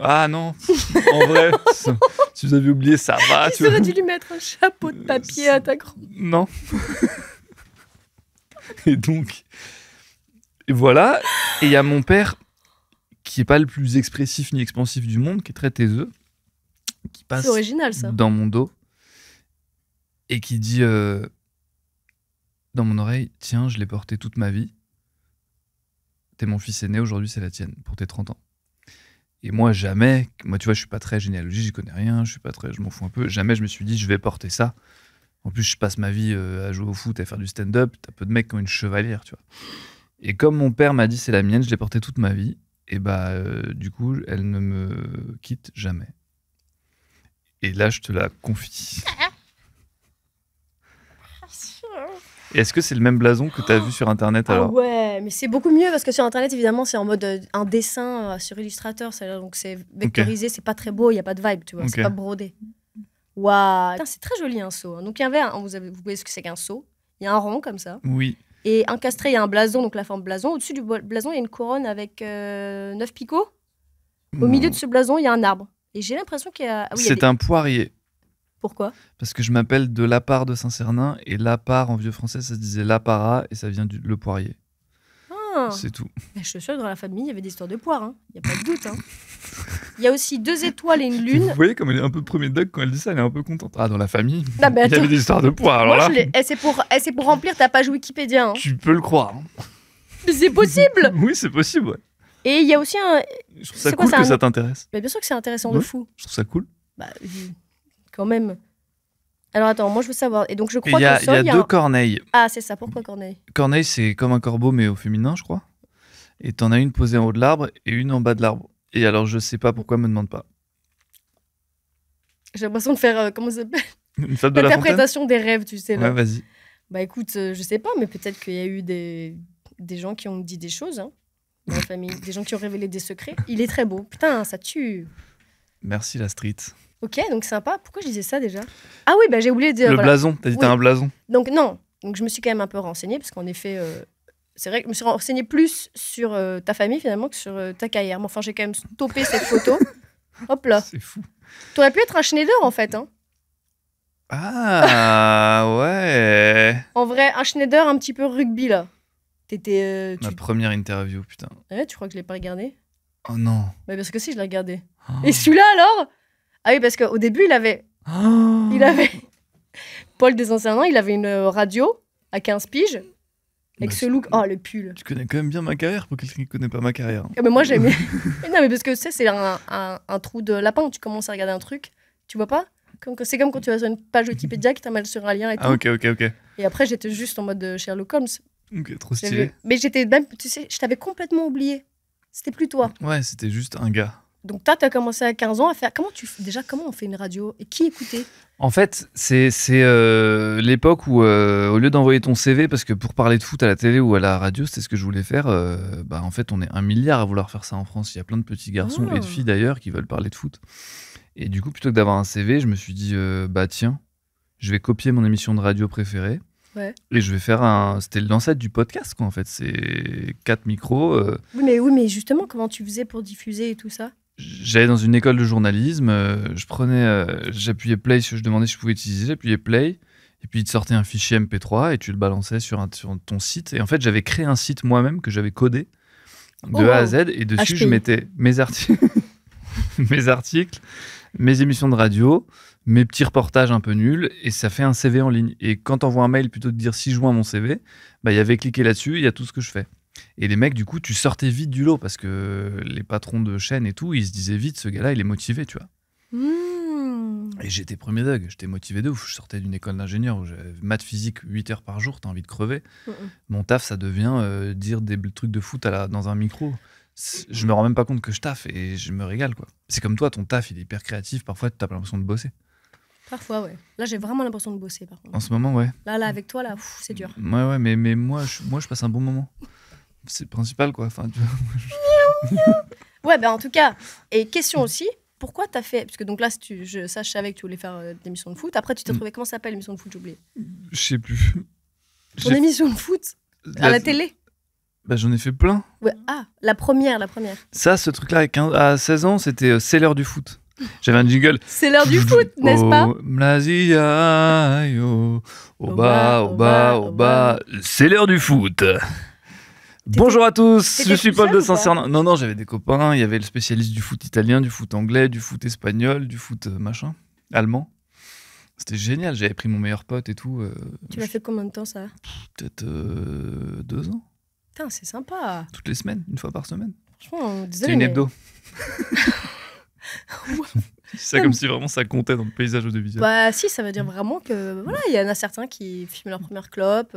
Ah non, en vrai, si vous avez oublié, ça va. Tu aurais dû lui mettre un chapeau de papier à ta grand. Non. Et donc... Et voilà. Et il y a mon père, qui est pas le plus expressif ni expansif du monde, qui est très taiseux, qui passe C'est original, ça. dans mon dos et qui dit dans mon oreille, tiens, je l'ai porté toute ma vie. T'es mon fils aîné, aujourd'hui c'est la tienne, pour tes 30 ans. Et moi, jamais, moi tu vois, je suis pas très généalogie, j'y connais rien, je m'en fous un peu, jamais je me suis dit, je vais porter ça. En plus, je passe ma vie à jouer au foot, à faire du stand-up, t'as peu de mecs qui ont une chevalière, tu vois. Et comme mon père m'a dit, c'est la mienne, je l'ai portée toute ma vie, et bah, du coup, elle ne me quitte jamais. Et là, je te la confie. Et est-ce que c'est le même blason que tu as vu sur Internet alors? Ah ouais, mais c'est beaucoup mieux parce que sur Internet, évidemment, c'est en mode un dessin sur Illustrator. Donc c'est vectorisé, c'est pas très beau, il n'y a pas de vibe, tu vois, c'est pas brodé. Waouh, c'est très joli un seau. Donc il y avait vous voyez ce que c'est qu'un seau? Il y a un rond comme ça. Oui. Et incastré, il y a un blason, donc la forme blason. Au-dessus du blason, il y a une couronne avec 9 picots. Au milieu de ce blason, il y a un arbre. Et j'ai l'impression qu'il y a. Ah oui, c'est un poirier. Pourquoi? Parce que je m'appelle de la part de Saint-Cernin et la part en vieux français ça se disait la para et ça vient du le poirier. Ah. C'est tout. Mais je suis sûre que dans la famille, il y avait des histoires de poires. Il n'y a pas de doute. Hein. Il y a aussi 2 étoiles et une lune. Vous voyez comme elle est un peu premier deck quand elle dit ça, elle est un peu contente. Ah, dans la famille, Non, mais il y avait des histoires de poires. Alors moi, là, c'est pour remplir ta page Wikipédia. Hein. tu peux le croire. Hein. Mais c'est possible. Oui, c'est possible. Ouais. Et il y a aussi un. Je trouve ça C'est quoi, cool c'est que un- ça t'intéresse. Mais bien sûr que c'est intéressant de Ouais. fou. Je trouve ça cool. Bah, quand même. Alors attends, moi je veux savoir. Et donc je Et crois il y a, qu'au sol, il y a deux corneilles. Ah, c'est ça. Pourquoi Corneille? Corneille, c'est comme un corbeau, mais au féminin, je crois. Et t'en as une posée en haut de l'arbre et une en bas de l'arbre. Et alors, je sais pas pourquoi, me demande pas. J'ai l'impression de faire comment ça s'appelle? Une fable de la fontaine? L'interprétation des rêves, tu sais là. Ouais, vas-y. Bah écoute, je sais pas, mais peut-être qu'il y a eu des gens qui ont dit des choses hein, dans la famille, des gens qui ont révélé des secrets. Il est très beau. Putain, ça tue. Merci, la street. Ok, donc sympa. Pourquoi je disais ça déjà? Ah oui, bah j'ai oublié de dire. Le voilà. blason, t'as dit Oui. t'as un blason. Donc non, donc je me suis quand même un peu renseignée parce qu'en effet, c'est vrai que je me suis renseignée plus sur ta famille finalement que sur ta carrière. Mais enfin, j'ai quand même stoppé cette photo. Hop là. C'est fou. T'aurais pu être un Schneider en fait. Hein. Ah, ouais. En vrai, un Schneider un petit peu rugby là. Ma première interview, putain. Ouais, tu crois que je l'ai pas regardé? Oh non. Bah parce que si, je l'ai regardé. Oh. Et celui-là alors? Ah oui, parce qu'au début, il avait Paul des Anciens Nains, il avait une radio à 15 piges avec ce look. Oh, le pull. Tu connais quand même bien ma carrière pour quelqu'un qui connaît pas ma carrière. Ah, mais moi, j'aimais. Non, mais parce que tu sais, c'est un trou de lapin. Tu commences à regarder un truc, tu vois pas? C'est comme quand tu vas sur une page Wikipédia qui t'amène sur un lien et tout. Ah, ok. Et après, j'étais juste en mode Sherlock Holmes. Ok, trop stylé. Mais j'étais même, tu sais, je t'avais complètement oublié. C'était plus toi. Ouais, c'était juste un gars. Donc toi, t'as commencé à 15 ans à faire... Comment on fait une radio? Et qui écoutait? En fait, c'est l'époque où, au lieu d'envoyer ton CV, parce que pour parler de foot à la télé ou à la radio, c'était ce que je voulais faire, en fait, on est 1 milliard à vouloir faire ça en France. Il y a plein de petits garçons et de filles d'ailleurs qui veulent parler de foot. Et du coup, plutôt que d'avoir un CV, je me suis dit, tiens, je vais copier mon émission de radio préférée. Ouais. Et je vais faire c'était l'ancêtre du podcast, quoi, en fait. C'est 4 micros. Oui, mais justement, comment tu faisais pour diffuser et tout ça? J'allais dans une école de journalisme, j'appuyais play, je demandais si je pouvais utiliser, j'appuyais play, et puis il te sortait un fichier MP3 et tu le balançais sur ton site. Et en fait, j'avais créé un site moi-même que j'avais codé de A à Z, et dessus, je mettais mes articles, mes émissions de radio, mes petits reportages un peu nuls, et ça fait un CV en ligne. Et quand t'envoies un mail, plutôt que de dire si je joins mon CV, il y avait cliqué là-dessus, il y a tout ce que je fais. Et les mecs, du coup, tu sortais vite du lot parce que les patrons de chaîne et tout, ils se disaient vite, ce gars-là, il est motivé, tu vois. Et j'étais premier dog, j'étais motivé de ouf. Je sortais d'une école d'ingénieur où j'avais maths physique 8 heures par jour, t'as envie de crever. Mon taf, ça devient dire des trucs de foot dans un micro. Je me rends même pas compte que je taffe et je me régale, quoi. C'est comme toi, ton taf, il est hyper créatif. Parfois, t'as l'impression de bosser. Parfois, ouais. Là, j'ai vraiment l'impression de bosser, par contre. En ce moment, ouais. Là, avec toi, là, c'est dur. Ouais, mais moi, je passe un bon moment. C'est le principal, quoi. Enfin, tu vois. Ouais, en tout cas. Et question aussi, pourquoi t'as fait... Parce que donc là, je savais que tu voulais faire des émissions de foot. Après, tu t'es trouvé... Comment ça s'appelle, l'émission de foot? J'ai oublié. Je sais plus. Ton émission de foot à la télé? J'en ai fait plein. Ouais. Ah, la première. Ça, ce truc-là, à 16 ans, c'était C'est l'heure du foot. J'avais un jingle. C'est l'heure du foot, n'est-ce pas? Mlazia, yo, au bas, c'est l'heure du foot. Bonjour à tous, je suis Paul de Saint-Cernin. Non, j'avais des copains, il y avait le spécialiste du foot italien, du foot anglais, du foot espagnol, du foot allemand. C'était génial, j'avais pris mon meilleur pote et tout. Tu l'as fait combien de temps, ça? Peut-être 2 ans. Putain, c'est sympa. Toutes les semaines, une fois par semaine. Franchement, c'était une hebdo. C'est comme si vraiment ça comptait dans le paysage audiovisuel. Bah si, ça veut dire vraiment que voilà, il y en a certains qui fument leur première clope,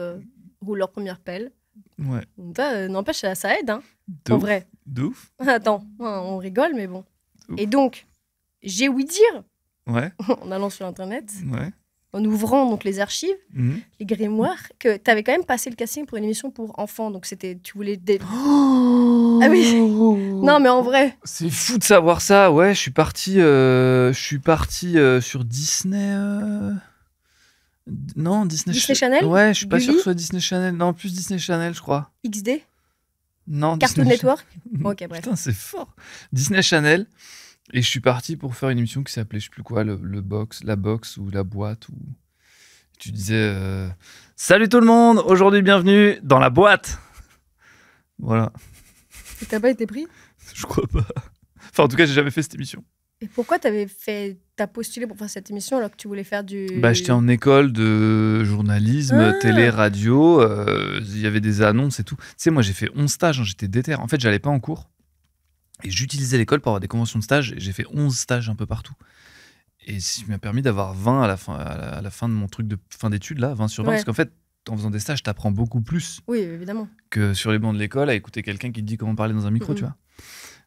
roulent leur première pelle. Ouais. N'empêche, ça aide, hein. En vrai. De ouf. Attends, on rigole, mais bon. Et donc, j'ai ouï dire, en allant sur Internet, en ouvrant donc les archives, les grimoires, que tu avais quand même passé le casting pour une émission pour enfants. Donc tu voulais... Ah oui. Non, mais en vrai. C'est fou de savoir ça. Ouais, je suis parti sur Disney... Non, Disney Channel. Ouais, je suis pas sûr que ce soit Disney Channel. Non, plus Disney Channel, je crois. XD. Non, Cartoon Network. Ok, bref. Putain, c'est fort. Disney Channel. Et je suis parti pour faire une émission qui s'appelait, je sais plus quoi, la box ou la boîte. Tu disais salut tout le monde, aujourd'hui bienvenue dans la boîte. Voilà. Et t'as pas été pris? Je crois pas. Enfin, en tout cas, j'ai jamais fait cette émission. Et pourquoi t'as postulé pour faire cette émission alors que tu voulais faire du... J'étais en école de journalisme, télé, radio. Il y avait des annonces et tout. Tu sais, moi, j'ai fait 11 stages. J'étais déter. En fait, j'allais pas en cours. Et j'utilisais l'école pour avoir des conventions de stage. Et j'ai fait 11 stages un peu partout. Et ça m'a permis d'avoir 20 à la fin de mon truc de fin d'études, là, 20 sur 20. Parce qu'en fait, en faisant des stages, t'apprends beaucoup plus. Oui, évidemment. Que sur les bancs de l'école à écouter quelqu'un qui te dit comment parler dans un micro, tu vois.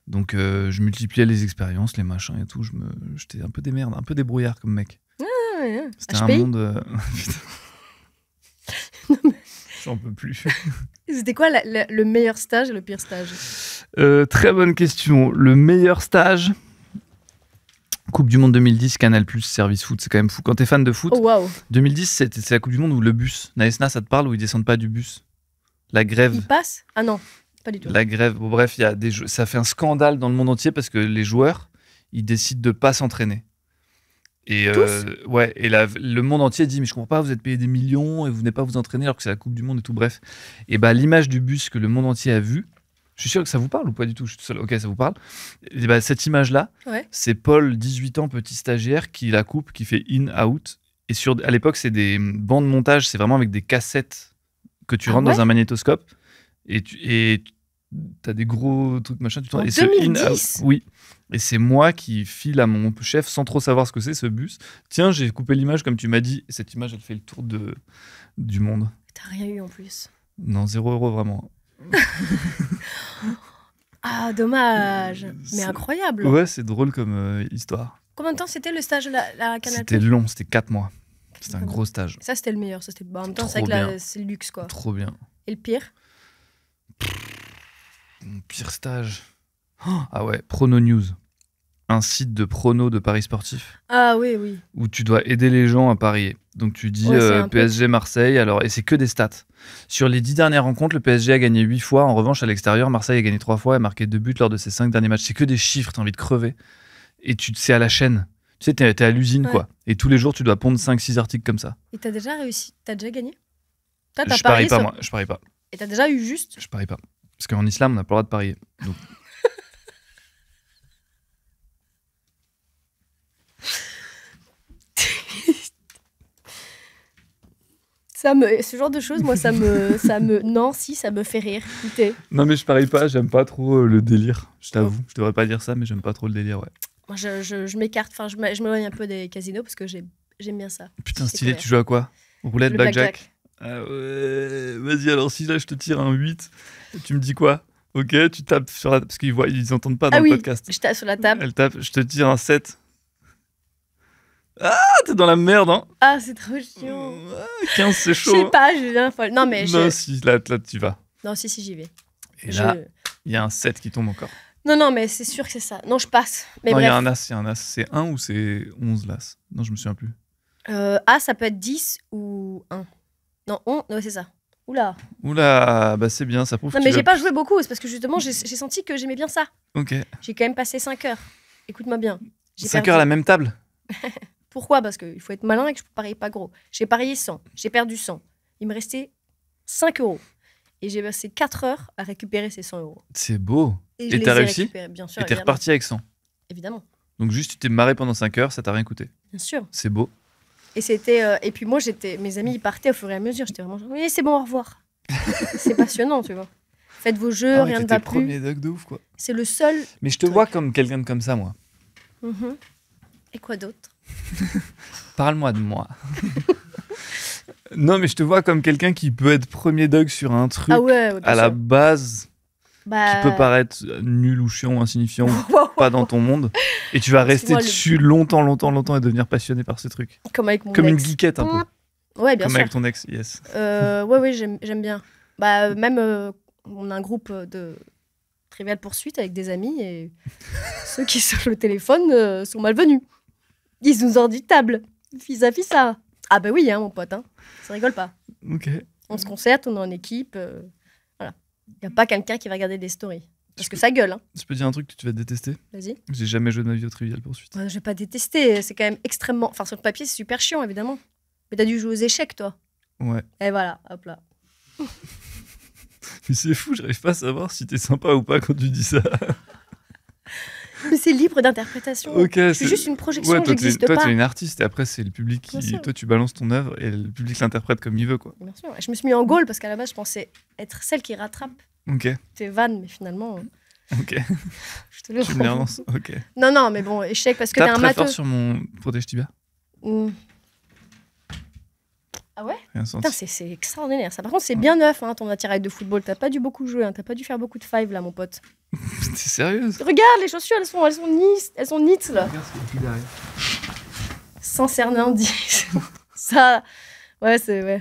Donc, je multipliais les expériences, les machins et tout. J'étais un peu des merdes, un peu débrouillard comme mec. C'était HPI? un monde... J'en peux plus. C'était quoi le meilleur stage et le pire stage? Très bonne question. Le meilleur stage... Coupe du Monde 2010, Canal+, Service Foot, c'est quand même fou. Quand t'es fan de foot, 2010, c'est la Coupe du Monde où le bus, Naesna, ça te parle, où ils descendent pas du bus? La grève. Ils passent? Ah non, pas du tout. La grève, bon, bref, ça fait un scandale dans le monde entier parce que les joueurs, ils décident de pas s'entraîner. Et, ouais, et le monde entier dit mais je comprends pas, vous êtes payé des millions et vous venez pas vous entraîner alors que c'est la Coupe du Monde et tout, bref. Et bah l'image du bus que le monde entier a vu, je suis sûr que ça vous parle ou pas du tout, je suis tout seul. Ok, ça vous parle. Et bah, cette image-là, c'est Paul, 18 ans, petit stagiaire, qui la coupe, qui fait in, out. Et à l'époque, c'est des bancs de montage, c'est vraiment avec des cassettes que tu rentres dans un magnétoscope et t'as des gros trucs machin. En 2010 oui. Et c'est moi qui file à mon chef sans trop savoir ce que c'est ce bus. Tiens, j'ai coupé l'image comme tu m'as dit. Et cette image, elle fait le tour du monde. T'as rien eu en plus. Non, 0 € vraiment. Ah, dommage. Mais incroyable. Ouais, c'est drôle comme histoire. Combien de temps c'était le stage à la Canal+? C'était long, c'était 4 mois. C'était un gros stage. Ça, c'était le meilleur. Ça, en même temps, c'est vrai que c'est le luxe, quoi. Trop bien. Et le pire? Mon pire stage. Ah ouais, Prono News. Un site de prono de paris sportifs. Ah oui, oui. Où tu dois aider les gens à parier. Donc tu dis PSG Marseille, alors, et c'est que des stats. Sur les 10 dernières rencontres, le PSG a gagné 8 fois. En revanche, à l'extérieur, Marseille a gagné 3 fois et a marqué 2 buts lors de ses 5 derniers matchs. C'est que des chiffres, t'as envie de crever. Et c'est à la chaîne. Tu sais, t'es à l'usine, quoi. Et tous les jours, tu dois pondre 5-6 articles comme ça. Et t'as déjà réussi? T'as déjà gagné? Toi, je parie pas, moi. Je parie pas. Et t'as déjà eu juste? Je parie pas. Parce qu'en islam, on n'a pas le droit de parier. Donc... Ce genre de choses, moi, ça me fait rire. Écoutez. Non, mais je parie pas, j'aime pas trop le délire. Je t'avoue, je devrais pas dire ça, mais j'aime pas trop le délire, ouais. Moi, je m'écarte, enfin, je m'éloigne un peu des casinos parce que j'aime bien ça. Putain, stylé, tu joues à quoi? Roulette, blackjack? Ah ouais, vas-y, alors si là, je te tire un 8, tu me dis quoi? Ok, tu tapes sur la... Parce qu'ils entendent pas dans le podcast. Je tape sur la table. Elle tape, je te tire un 7. Ah, t'es dans la merde, hein. Ah, c'est trop chiant. 15, c'est chaud. Je sais pas, je viens folle. Non, mais non, si, là, tu vas. Non, si, j'y vais. Et là, il y a un 7 qui tombe encore. Non, mais c'est sûr que c'est ça. Non, je passe. Mais non, il bref. y a un as. C'est 1 ou c'est 11, l'as? Non, je me souviens plus. Ça peut être 10 ou 1. Non, 11, ouais, c'est ça. Oula, bah c'est bien, ça prouve que non, mais j'ai pas joué beaucoup, c'est parce que justement, j'ai senti que j'aimais bien ça. Ok. J'ai quand même passé 5 heures. Écoute-moi bien. 5 heures à la même table? Pourquoi? Parce qu'il faut être malin et que je parie pas gros. J'ai parié 100, j'ai perdu 100. Il me restait 5 €. Et j'ai passé 4 heures à récupérer ces 100 €. C'est beau. Et t'as réussi? Bien sûr. Et t'es reparti avec 100? Évidemment. Donc juste, tu t'es marré pendant 5 heures, ça t'a rien coûté? Bien sûr. C'est beau. Et c'était et puis moi, mes amis, ils partaient au fur et à mesure. J'étais vraiment genre, oui, c'est bon, au revoir. C'est passionnant, tu vois. Faites vos jeux, rien ne va plus. Premier dog de ouf, quoi. C'est le seul. Mais je te vois comme quelqu'un comme ça, moi. Et quoi d'autre? Parle-moi de moi. Non, mais je te vois comme quelqu'un qui peut être premier dog sur un truc à la base qui peut paraître nul ou chiant ou insignifiant ou pas dans ton monde. Et tu vas rester dessus longtemps et devenir passionné par ce truc. Comme avec mon ex. Une geekette un peu. Ouais, bien sûr. Comme avec ton ex, yes. Ouais, j'aime bien. Bah, même, on a un groupe de Trivial Poursuite avec des amis et ceux qui sont sur le téléphone sont malvenus. Ils nous ont dit table. Fisa. Ah bah oui, hein, mon pote. Hein. Ça rigole pas. Ok. On se concerte, on est en équipe. Voilà. Il n'y a pas quelqu'un qui va regarder des stories. Parce que ça gueule. Hein. Je peux dire un truc que tu vas détester? Vas-y. J'ai jamais joué de ma vie au Trivial Poursuite. Ouais, je vais pas détester. C'est quand même extrêmement... Enfin, sur le papier, c'est super chiant, évidemment. Mais t'as dû jouer aux échecs, toi. Ouais. Et voilà, hop là. Mais c'est fou, j'arrive pas à savoir si t'es sympa ou pas quand tu dis ça. Mais c'est libre d'interprétation. Okay, c'est juste une projection, ouais, j'existe pas. Toi, t'es une artiste et après, c'est le public qui... Toi, tu balances ton œuvre et le public l'interprète comme il veut, quoi. Bien sûr. Et je me suis mis en goal parce qu'à la base, je pensais être celle qui rattrape. Ok. T'es vanne, mais finalement... Ok. Je te le tu me les relances. Ok. Non, mais bon, échec parce que t'es un matheux. Tape très fort sur mon protège tibia. Ah ouais? Putain, c'est extraordinaire. Ça, par contre, c'est bien neuf, hein, ton attirail de football. T'as pas dû beaucoup jouer, hein. T'as pas dû faire beaucoup de five, là, mon pote. T'es sérieuse? Regarde, les chaussures, elles sont neat, là. Regarde ce qu'il y a plus derrière. Saint-Cernin 10. Ça,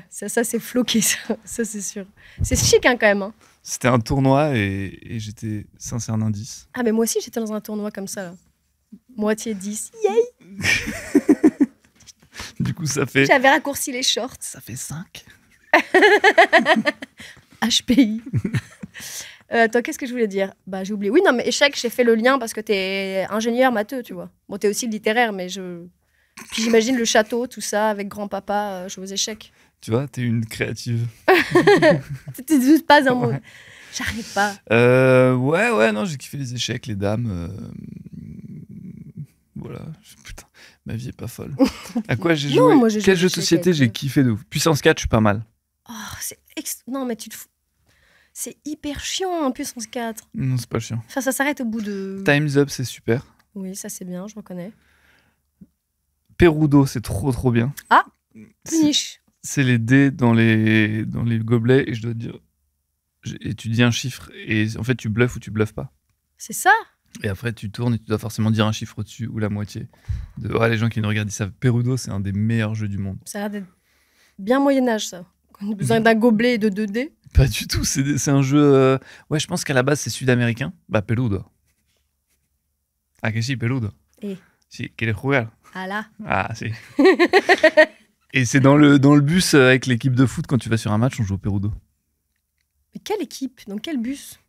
ça c'est floqué, ça c'est sûr. C'est chic, hein, quand même. Hein. C'était un tournoi et j'étais Saint-Cernin 10. Ah, mais moi aussi, j'étais dans un tournoi comme ça, là. Moitié 10. Yay! Du coup, ça fait... J'avais raccourci les shorts. Ça fait 5. HPI. Toi, qu'est-ce que je voulais dire? Bah, j'ai oublié. Oui, non, mais échec, j'ai fait le lien parce que t'es ingénieur matheux, tu vois. Bon, t'es aussi littéraire, mais Puis j'imagine le château, tout ça, avec grand-papa jouer aux échecs. Tu vois, t'es une créative. C'était juste pas un mot. Ouais. J'arrive pas. Ouais, non, j'ai kiffé les échecs, les dames. Voilà. Putain, ma vie est pas folle. À quoi j'ai joué? Moi, j'ai joué Quel aux jeu de échecs société avec j'ai eux. kiffé de ouf. Puissance 4, je suis pas mal. Oh, non, mais tu te fous. C'est hyper chiant, en puissance 4. Non, c'est pas chiant. Enfin, ça s'arrête au bout de... Time's Up, c'est super. Oui, ça c'est bien, je reconnais. Perudo, c'est trop bien. Ah, C'est- Niche. C'est les dés dans les gobelets et je dois te dire. Et tu dis un chiffre et en fait tu bluffes ou tu bluffes pas. C'est ça? Et après tu tournes et tu dois forcément dire un chiffre au-dessus ou la moitié. Les gens qui nous regardent ils savent. Perudo, c'est un des meilleurs jeux du monde. Ça a l'air d'être bien Moyen-Âge, ça. On a besoin d'un gobelet et de 2 dés. Pas du tout, c'est un jeu. Ouais, je pense qu'à la base c'est sud-américain. Bah, Peludo. Ah, que si, Peludo. Eh. Si, quieres jugar? Ah là. Ah, si. Et c'est dans le bus avec l'équipe de foot, quand tu vas sur un match, on joue au Perudo. Mais quelle équipe? Dans quel bus?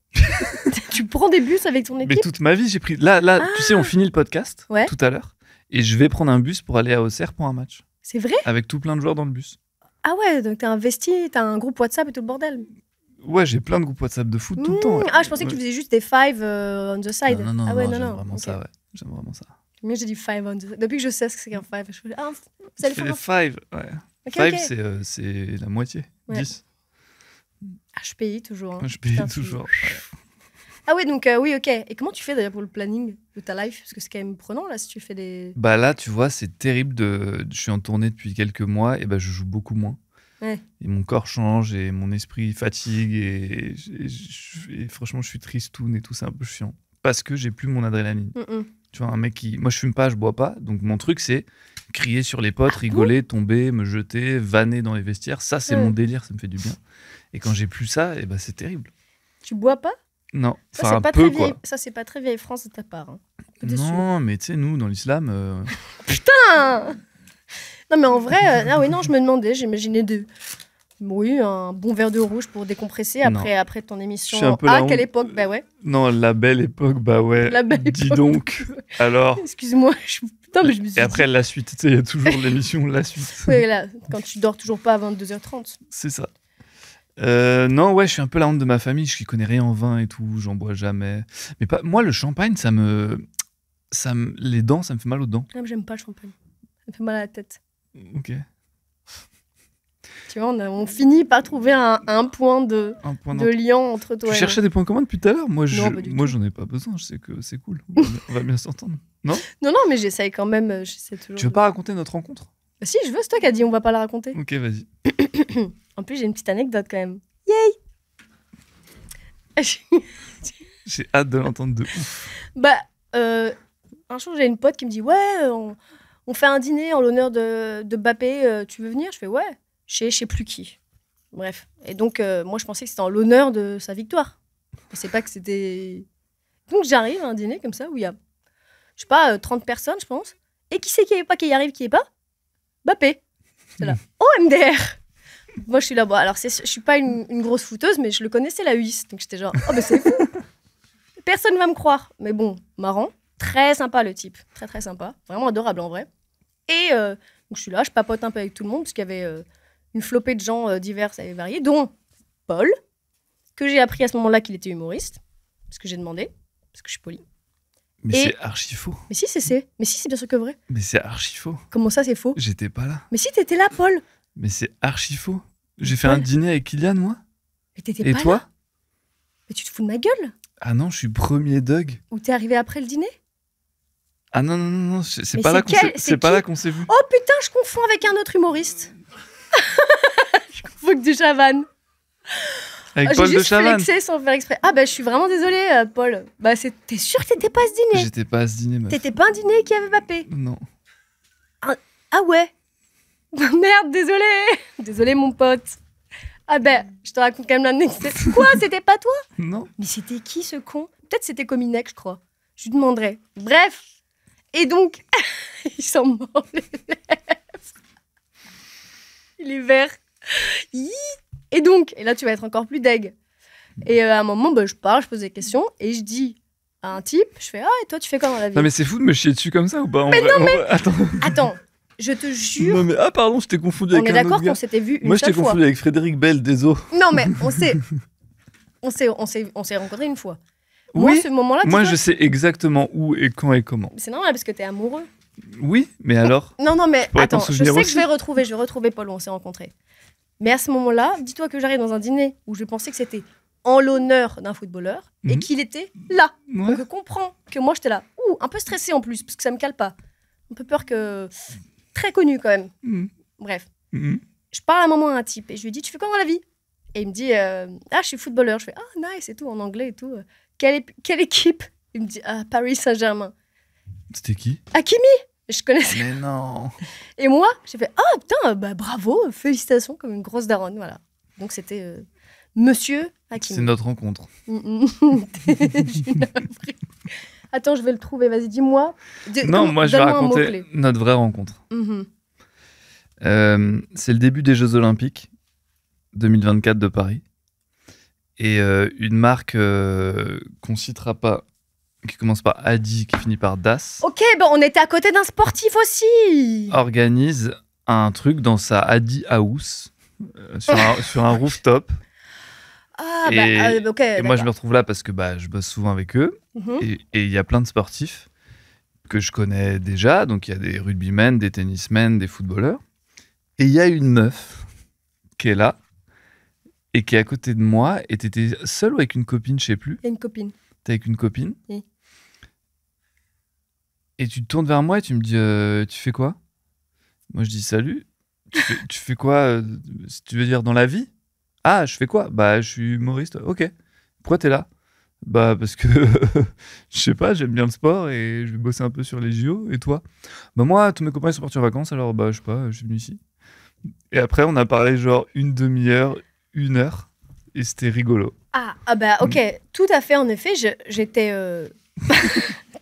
Tu prends des bus avec ton Mais équipe? toute ma vie, j'ai pris. Là, tu sais, on finit le podcast Ouais. tout à l'heure. Et je vais prendre un bus pour aller à Auxerre pour un match. C'est vrai? Avec tout plein de joueurs dans le bus. Ah ouais, donc t'as un vestier, t'as un groupe WhatsApp et tout le bordel. Ouais, j'ai plein de groupes WhatsApp de foot tout le temps. Ouais. Ah, je pensais que tu Ouais. faisais juste des five on the side. Non, ah ouais, j'aime non. vraiment Ok. ça, ouais. J'aime vraiment ça. Moi, j'ai dit five on the side. Depuis que je sais ce que c'est qu'un five, je fais ah, vous allez C'est faire les un... five, ouais. Ok, Five, ok. c'est la moitié. Ouais. 10. HPI toujours. hein. Je paye Putain, toujours. Ah ouais, donc oui, ok. Et comment tu fais d'ailleurs pour le planning de ta life? Parce que c'est quand même prenant là si tu fais des... Bah là, tu vois, c'est terrible. Je suis en tournée depuis quelques mois et bah, je joue beaucoup moins. Ouais. Et mon corps change et mon esprit fatigue et franchement, je suis tristoun et tout, c'est un peu chiant. Parce que j'ai plus mon adrénaline. Tu vois, un mec qui... Moi, je fume pas, je bois pas. Donc, mon truc, c'est crier sur les potes, rigoler, tomber, me jeter, vanner dans les vestiaires. Ça, c'est Ouais. mon délire, ça me fait du bien. Et quand j'ai plus ça, et bah, c'est terrible. Tu bois pas? Non, Ça, enfin c'est un pas peu, très quoi. vieille... Ça, c'est pas très vieille France de ta part. Hein. T'es sûr. Non, mais tu sais, nous, dans l'islam... Ah non, mais en vrai, ah oui, non, je me demandais, j'imaginais oui, un bon verre de rouge pour décompresser après ton émission. Je suis un peu Ah, la quelle honte. époque? Bah ouais. Non, la belle époque, bah ouais. La belle Dis époque. donc. Alors... Excuse-moi, putain, mais je me suis Et après, la suite, tu sais, il y a toujours l'émission La Suite. dit... Ouais, là, quand tu dors toujours pas à 22h30. C'est ça. Non, ouais, je suis un peu la honte de ma famille. Je connais rien en vin et tout. J'en bois jamais. Mais pas... moi, le champagne, les dents, ça me fait mal aux dents. Ah, mais j'aime pas le champagne. Ça me fait mal à la tête. Ok. Tu vois, on finit par trouver un point de Un point de lien entre toi Tu et cherchais des points communs depuis tout à l'heure? Moi, Non, pas du tout. j'en ai pas besoin. Je sais que c'est cool. On va bien s'entendre. Non? Non, mais j'essaye quand même. J'essaie toujours. Tu veux pas raconter notre rencontre? Bah, si, je veux, c'est toi qui as dit on va pas la raconter. Ok, vas-y. En plus, j'ai une petite anecdote quand même. Yay. J'ai hâte de l'entendre de ouf. Bah, un jour, j'ai une pote qui me dit ouais, on fait un dîner en l'honneur de Mbappé. Tu veux venir? Je fais ouais. Je sais plus qui. Bref. Et donc, moi, je pensais que c'était en l'honneur de sa victoire. Je pensais pas que c'était. Donc, j'arrive à un dîner comme ça où il y a, je sais pas, 30 personnes, je pense. Et qui c'est qui est pas, qui y arrive, qui est pas? Mbappé. C'est là. Oh, MDR. Moi, je suis là. Bon, alors, je suis pas une grosse fouteuse, mais je le connaissais, la UIS. Donc, j'étais genre, oh, bah, c'est fou. Personne va me croire. Mais bon, marrant. Très sympa, le type. Très, très sympa. Vraiment adorable, en vrai. Et donc, je suis là, je papote un peu avec tout le monde, parce qu'il y avait une flopée de gens divers et variés, dont Paul, que j'ai appris à ce moment-là qu'il était humoriste, parce que j'ai demandé, parce que je suis polie. Mais Et- c'est archi faux. Mais si, c'est bien sûr que vrai. Mais c'est archi faux. Comment ça, c'est faux? J'étais pas là. Mais si, t'étais là, Paul. Mais c'est archi faux. J'ai fait Ouais. un dîner avec Kylian, moi. Mais t'étais Et pas toi? là. Mais tu te fous de ma gueule? Ah non, je suis premier Doug. Ou t'es arrivé après le dîner? Ah non, c'est Mais pas c'est là qu'on quel- s'est- c'est c'est pas qui là qu'on s'est vu. Oh putain, je confonds avec un autre humoriste. Je confonds avec du Chavannes. Avec Ah, Paul j'ai de juste Chavannes. flexé sans faire exprès. Ah bah je suis vraiment désolée, Paul. Bah t'es sûr que t'étais pas à ce dîner? J'étais pas à ce dîner, meuf. T'étais pas un dîner qui avait Mbappé? Non. Ah ouais. Merde, désolé. Désolé mon pote. Ah ben, je te raconte quand même l'anecdote. Quoi, c'était pas toi? Non. Mais c'était qui ce con? Peut-être c'était Cominec, je crois. Je lui demanderai. Bref. Et donc, il s'en mord les lèvres. Il est vert. Hi. Et donc, et là tu vas être encore plus deg. Et à un moment, bah, je parle, je pose des questions et je dis à un type, je fais ah et toi tu fais quoi dans la vie? Non mais c'est fou de me chier dessus comme ça ou pas? Mais non mais... Attends. Attends, je te jure. Non mais pardon, je t'ai confondu On avec est un d'accord autre gars. qu'on s'était vu une Moi je seule t'ai fois. confondu avec Frédéric Bell des Eaux. Non, mais on s'est rencontrés une fois. Moi, Oui, ce moment-là, moi dis-toi, je sais exactement où et quand et comment. c'est normal parce que t'es amoureux. Oui, mais alors Non, mais pourrais t'en attends, je sais souvenir que aussi. je vais retrouver Paul où on s'est rencontrés. Mais à ce moment-là, dis-toi que j'arrive dans un dîner où je pensais que c'était en l'honneur d'un footballeur et Mhm. qu'il était là. Ouais. Donc je comprends que moi j'étais là. Un peu stressée en plus parce que ça me cale pas. Un peu peur que... Très connu quand même. Mhm. Bref. Mhm. Je parle à un moment à un type et je lui dis, tu fais quoi dans la vie? Et il me dit, je suis footballeur. Je fais, nice et tout, en anglais et tout. Quelle équipe? Il me dit, Paris Saint-Germain. C'était qui? Hakimi. Je connaissais. Mais non. Et moi, j'ai fait, putain, bravo, félicitations, comme une grosse daronne, voilà. Donc c'était Monsieur C'est Hakimi. notre rencontre. Je suis navrée. Attends, je vais le trouver, vas-y, dis-moi. Non, moi je vais Donne-moi un raconter mot-clé. notre vraie rencontre. Mhm. C'est le début des Jeux Olympiques 2024 de Paris. Et une marque qu'on citera pas, qui commence par Adi, qui finit par Das, Ok, on était à côté d'un sportif aussi. organise un truc dans sa Adi House, sur un rooftop. Ok. Et moi, je me retrouve là parce que je bosse souvent avec eux. Mhm. Et il y a plein de sportifs que je connais déjà. Donc, il y a des rugbymen, des tennismen, des footballeurs. Et il y a une meuf qui est là et qui est à côté de moi. Et t'étais seule ou avec une copine, je sais plus. Il y a une copine. T'es avec une copine. Oui. Et tu te tournes vers moi et tu me dis tu fais quoi? Moi, je dis salut. Tu fais quoi si tu veux dire dans la vie? Ah, je fais quoi? Je suis humoriste. Ok. Pourquoi t'es là? Parce que je sais pas, j'aime bien le sport et je vais bosser un peu sur les JO. Et toi? Moi, tous mes copains ils sont partis en vacances, alors je sais pas, je suis venu ici. Et après, on a parlé genre une demi-heure, 1 heure, et c'était rigolo. Ok, tout à fait, en effet, j'étais...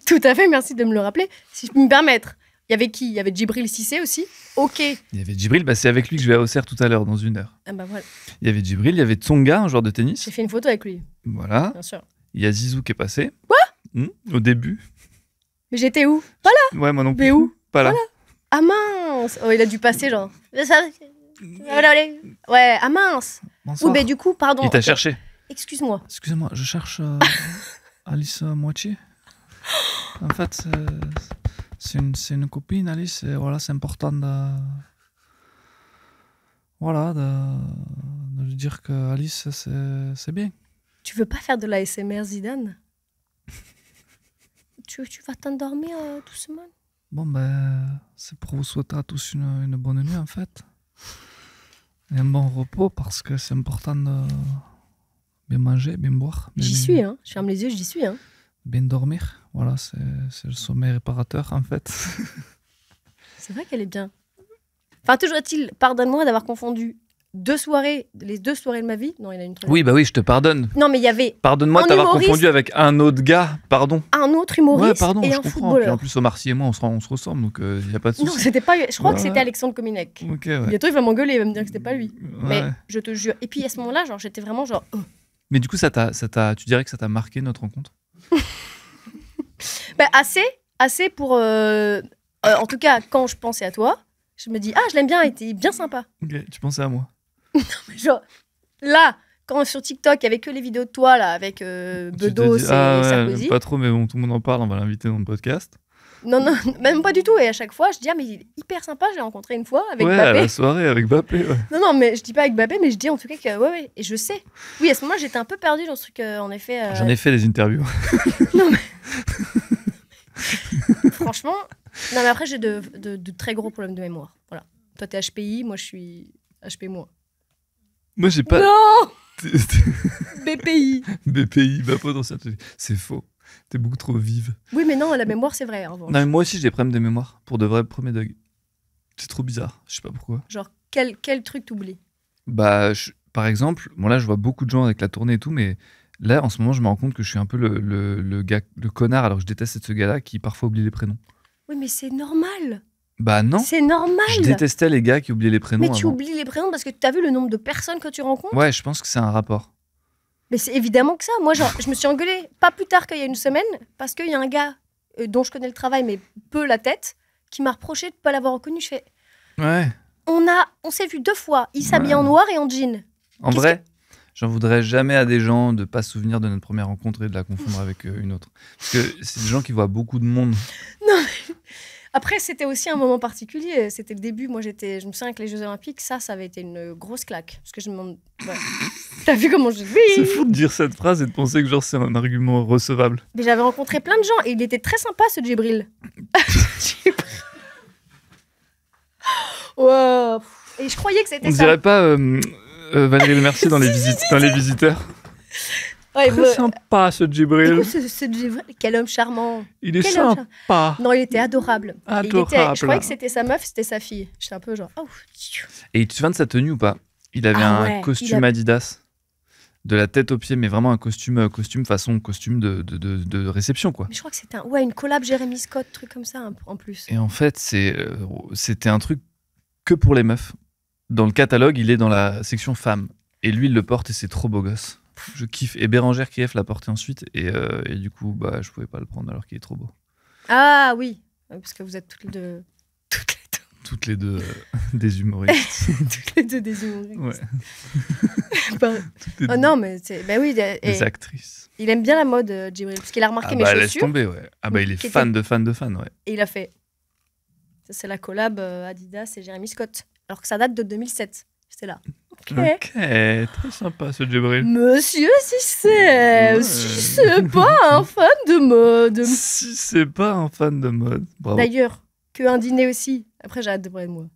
Tout à fait, merci de me le rappeler. Si je peux me permettre, il y avait qui? Il y avait Djibril Cissé aussi. Ok. Il y avait Djibril, c'est avec lui que je vais à Auxerre tout à l'heure, dans 1 heure. Voilà. Il y avait Djibril, il y avait Tsonga, un joueur de tennis. J'ai fait une photo avec lui, Voilà. bien sûr. Il y a Zizou qui est passé. Quoi? Au début. Mais j'étais où? Ouais, moi non plus. Mais où? Pas là. Ah mince! Oh, il a dû passer, genre. Ouais, ah mince! Bonsoir. Oui, mais du coup, pardon. Il t'a ok. cherché. Excuse-moi. Excusez-moi, je cherche Alice Moitié. En fait, c'est une copine, Alice, et voilà, c'est important de lui dire que Alice, c'est bien. Tu veux pas faire de la SMR Zidane? tu vas t'endormir doucement? Bon, c'est pour vous souhaiter à tous une bonne nuit, en fait. Et un bon repos, parce que c'est important de bien manger, bien boire. J'y suis, hein. Je ferme les yeux, j'y suis, hein. Bien dormir. Voilà, c'est le sommeil réparateur, en fait. C'est vrai qu'elle est bien. Enfin, toujours est-il, pardonne-moi d'avoir confondu les 2 soirées de ma vie. Non, il y en a une troisième. Oui, je te pardonne. Non, mais il y avait Pardonne-moi Un de t'avoir humoriste. confondu avec un autre gars, pardon. un autre humoriste Ouais, pardon, et je un comprends. Puis footballeur. en plus, Omar Sy et moi, on se ressemble, donc il n'y a pas de Non, souci. c'était pas lui. Je crois que Ouais, c'était ouais. Alexandre Kominek. Ok, ouais. Bientôt, il va m'engueuler, il va me dire que c'était pas lui. Ouais. Mais je te jure. Et puis à ce moment-là, genre, j'étais vraiment genre. Mais du coup, tu dirais que ça t'a marqué notre rencontre? Assez pour. En tout cas, quand je pensais à toi, je me dis, je l'aime bien, il était bien sympa. Ok, tu pensais à moi. Genre, là, quand sur TikTok, il y avait que les vidéos de toi, là, avec Tu t'es Bedos dit, et ouais, Sarkozy. pas trop, mais bon, tout le monde en parle, on va l'inviter dans le podcast. Non, même pas du tout. Et à chaque fois, je dis, mais il est hyper sympa, je l'ai rencontré une fois avec Ouais, à Mbappé. la soirée avec Mbappé, ouais. Non, mais je dis pas avec Mbappé, mais je dis en tout cas que, ouais. Et je sais. Oui, à ce moment-là, j'étais un peu perdue dans ce truc, en effet. J'en ai fait des interviews. Franchement. Non, mais après, j'ai de très gros problèmes de mémoire. Voilà. Toi, t'es HPI, moi, je suis HP-. Moi, j'ai pas... Non BPI. BPI, potentiel. C'est faux. T'es beaucoup trop vive. Oui, mais non, la mémoire, c'est vrai. En revanche. Non, mais moi aussi, j'ai des problèmes de mémoire. Pour de vrai, premier degré. C'est trop bizarre. Je sais pas pourquoi. Genre, quel truc t'oublies? Par exemple, là, je vois beaucoup de gens avec la tournée et tout, mais là, en ce moment, je me rends compte que je suis un peu le gars, le connard, alors que je déteste ce gars-là qui parfois oublie les prénoms. Oui, mais c'est normal. Non. C'est normal. Je détestais les gars qui oubliaient les prénoms. Mais tu avant. oublies les prénoms parce que tu as vu le nombre de personnes que tu rencontres? Ouais, je pense que c'est un rapport. Mais c'est évidemment que ça. Moi, genre, je me suis engueulée pas plus tard qu'il y a une semaine parce qu'il y a un gars dont je connais le travail, mais peu la tête, qui m'a reproché de ne pas l'avoir reconnu. Je fais, Ouais. on s'est vu 2 fois. Il s'habille en noir et en jean. En Qu'est-ce vrai, j'en voudrais jamais à des gens de pas se souvenir de notre première rencontre et de la confondre avec une autre. Parce que c'est des gens qui voient beaucoup de monde. Après, c'était aussi un moment particulier. C'était le début. Moi, je me souviens que les Jeux Olympiques, ça avait été une grosse claque. Parce que je me demande. Ouais. T'as vu comment je. C'est Oui. fou de dire cette phrase et de penser que genre c'est un argument recevable. Mais j'avais rencontré plein de gens et il était très sympa, ce Djibril. Wow. Et je croyais que c'était On ça. dirait pas Valérie Le Mercier dans les visiteurs. Ouais, Très sympa ce Djibril. écoute, ce Djibril, quel homme charmant. Il est Quel homme sympa. Non, il était adorable. Et Adorable. je croyais que c'était sa meuf, c'était sa fille. J'étais un peu genre. Oh. Et tu te souviens de sa tenue ou pas? Il avait Ah un ouais, costume Adidas. De la tête aux pieds, mais vraiment un costume façon costume de réception, quoi. Mais je crois que c'était une collab Jérémy Scott, truc comme ça en plus. Et en fait, c'était un truc que pour les meufs. Dans le catalogue, il est dans la section femmes. Et lui, il le porte et c'est trop beau gosse. Je kiffe. Et Bérangère Krief l'a porté ensuite. Et du coup, bah, je pouvais pas le prendre alors qu'il est trop beau. Ah oui, parce que vous êtes toutes les deux. Toutes les deux des humoristes. Toutes les deux des humoristes. Ouais. Pardon. Toutes les Oh deux non, mais bah oui, des actrices. il aime bien la mode, Djibril, parce qu'il a remarqué mes Laisse chaussures tomber, ouais. Ah bah il est Qui fan de fan, ouais. et il a fait. Ça, c'est la collab Adidas et Jérémy Scott. Alors que ça date de 2007. J'étais là. Ok, très sympa ce Djibril. Monsieur, si c'est pas un fan de mode. Si c'est pas un fan de mode, bravo. D'ailleurs, qu'un dîner aussi. Après, j'ai hâte de parler de moi.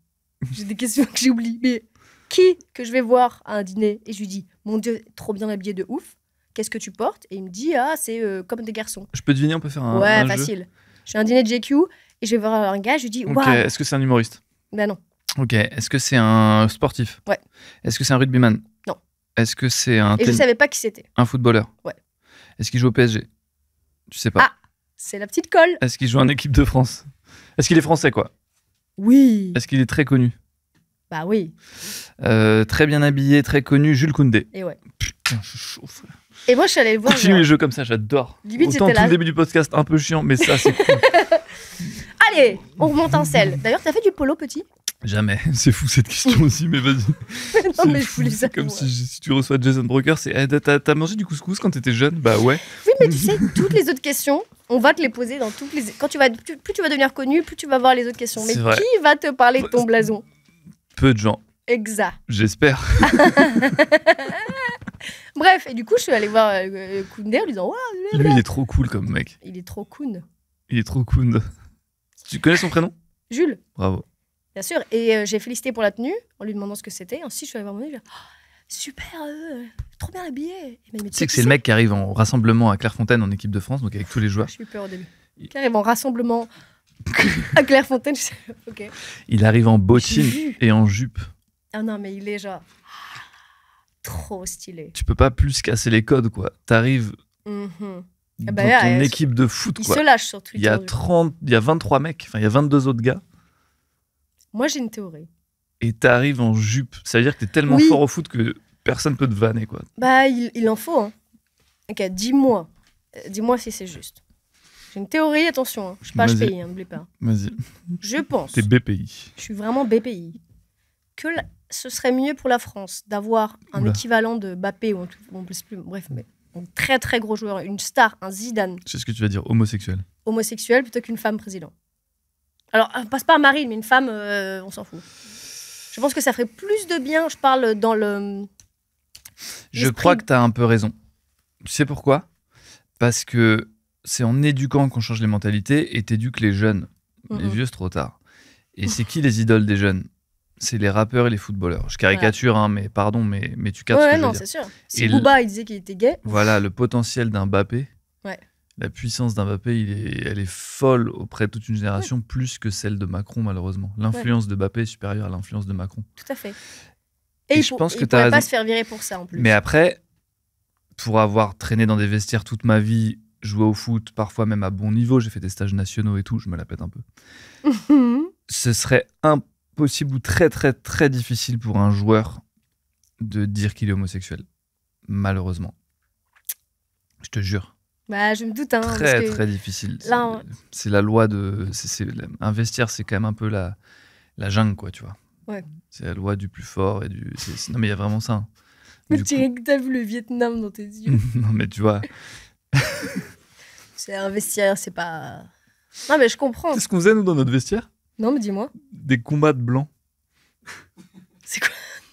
J'ai des questions que j'oublie. Mais qui que je vais voir à un dîner et je lui dis, mon Dieu, trop bien habillé de ouf. Qu'est-ce que tu portes? Et il me dit, ah, c'est comme des garçons. Je peux deviner, on peut faire un Ouais, jeu. facile. Je suis à un dîner de GQ et je vais voir un gars, je lui dis, Ok, waouh. est-ce que c'est un humoriste? Ben non. Ok, est-ce que c'est un sportif? Ouais. Est-ce que c'est un rugbyman? Non. Est-ce que c'est un, Et je savais pas qui c'était. un footballeur? Ouais. Est-ce qu'il joue au PSG? Tu sais pas. Ah. C'est la petite colle. Est-ce qu'il joue en équipe de France? Est-ce qu'il est français, quoi? Oui. Est-ce qu'il est très connu? Bah oui. Très bien habillé, très connu, Jules Koundé. Et ouais. Putain, je suis chaud, frère. Et moi, je suis allée le voir. Continue les jeux comme ça, j'adore. Limite, Autant j'étais tout là. le début du podcast, un peu chiant, mais ça, c'est cool. Allez, on remonte en selle. D'ailleurs, t'as fait du polo, petit? Jamais. C'est fou cette question aussi, mais vas-y. Non, C'est mais je fou, voulais c'est comme savoir. si tu reçois Jason Broker, c'est t'as mangé du couscous quand t'étais jeune? Bah ouais. Oui, mais tu sais, toutes les autres questions, on va te les poser dans toutes les. Quand plus tu vas devenir connu, plus tu vas voir les autres questions. Mais C'est vrai. qui va te parler de ton blason? Peu de gens, Exact. j'espère. Bref, et du coup, je suis allée voir Koundé en lui disant, waouh, Lui, il est trop cool comme mec. il est trop cool. Il est trop cool. Tu connais son prénom? Jules, Bravo. bien sûr. Et j'ai félicité pour la tenue en lui demandant ce que c'était. Ensuite, je suis allée voir mon ami, je lui ai dit, oh, super, trop bien habillé. Il m'a dit, mais Tu sais que c'est le mec qui arrive en rassemblement à Clairefontaine en équipe de France, donc avec tous les joueurs. J'ai eu peur au début. Qui arrive en rassemblement à Clairefontaine. Je sais... Ok. Il arrive en J'ai bottine vu. et en jupe. Ah non, mais il est genre trop stylé. Tu peux pas plus casser les codes, quoi. T'arrives Mhm. dans bah là, ton il- équipe de foot, Il quoi. se lâche sur Twitter. Il y a 23 mecs, enfin il y a 22 autres gars, Moi, j'ai une théorie. et t'arrives en jupe. Ça veut dire que t'es tellement Oui. fort au foot que personne peut te vanner, quoi. Bah, il en faut. Hein. Ok, dis-moi. Dis-moi si c'est juste. J'ai une théorie, attention. Hein. Je suis pas Vas-y. HPI, hein, n'oublie pas. Vas-y, Je pense, t'es BPI. je suis vraiment BPI, que ce serait mieux pour la France d'avoir un Oula. équivalent de Mbappé ou on plus plus, bref, mais un très très gros joueur, une star, un Zidane Je sais ce que tu vas dire, homosexuel. homosexuel plutôt qu'une femme président. Alors, passe pas à Marine, mais une femme, on s'en fout. Je pense que ça ferait plus de bien, je parle dans le... Je L'esprit. crois que t'as un peu raison. Tu sais pourquoi? Parce que c'est en éduquant qu'on change les mentalités, et t'éduques les jeunes. Les Mhm. vieux, c'est trop tard. Et c'est qui les idoles des jeunes? C'est les rappeurs et les footballeurs. Je caricature, hein, mais pardon, mais tu captes ce que Ouais, je veux non, dire. c'est sûr. Si Et Booba, il disait qu'il était gay, Voilà, le potentiel d'un Mbappé, Ouais. la puissance d'un Mbappé, elle est folle auprès de toute une génération, plus que celle de Macron, malheureusement. L'influence de Mbappé est supérieure à l'influence de Macron. tout à fait. Et il je pense que il t'as pourrait pas raison. se faire virer pour ça, en plus. Mais après, pour avoir traîné dans des vestiaires toute ma vie, joué au foot, parfois même à bon niveau, j'ai fait des stages nationaux et tout, je me la pète un peu. Mhm. Ce serait impossible ou très très très difficile pour un joueur de dire qu'il est homosexuel. Malheureusement. Je te jure. Bah, je me doute, hein. Parce Très, que très difficile. là, C'est la loi de. Un vestiaire, c'est quand même un peu la jungle, quoi, tu vois. Ouais. C'est la loi du plus fort et du. Non, mais il y a vraiment ça. Hein. je Du dirais que t'as vu le Vietnam dans tes yeux. non, mais tu vois. C'est un vestiaire, c'est pas. Non, mais je comprends. Qu'est-ce qu'on faisait, nous, dans notre vestiaire? Non, mais dis-moi. Des combats de blancs. C'est quoi?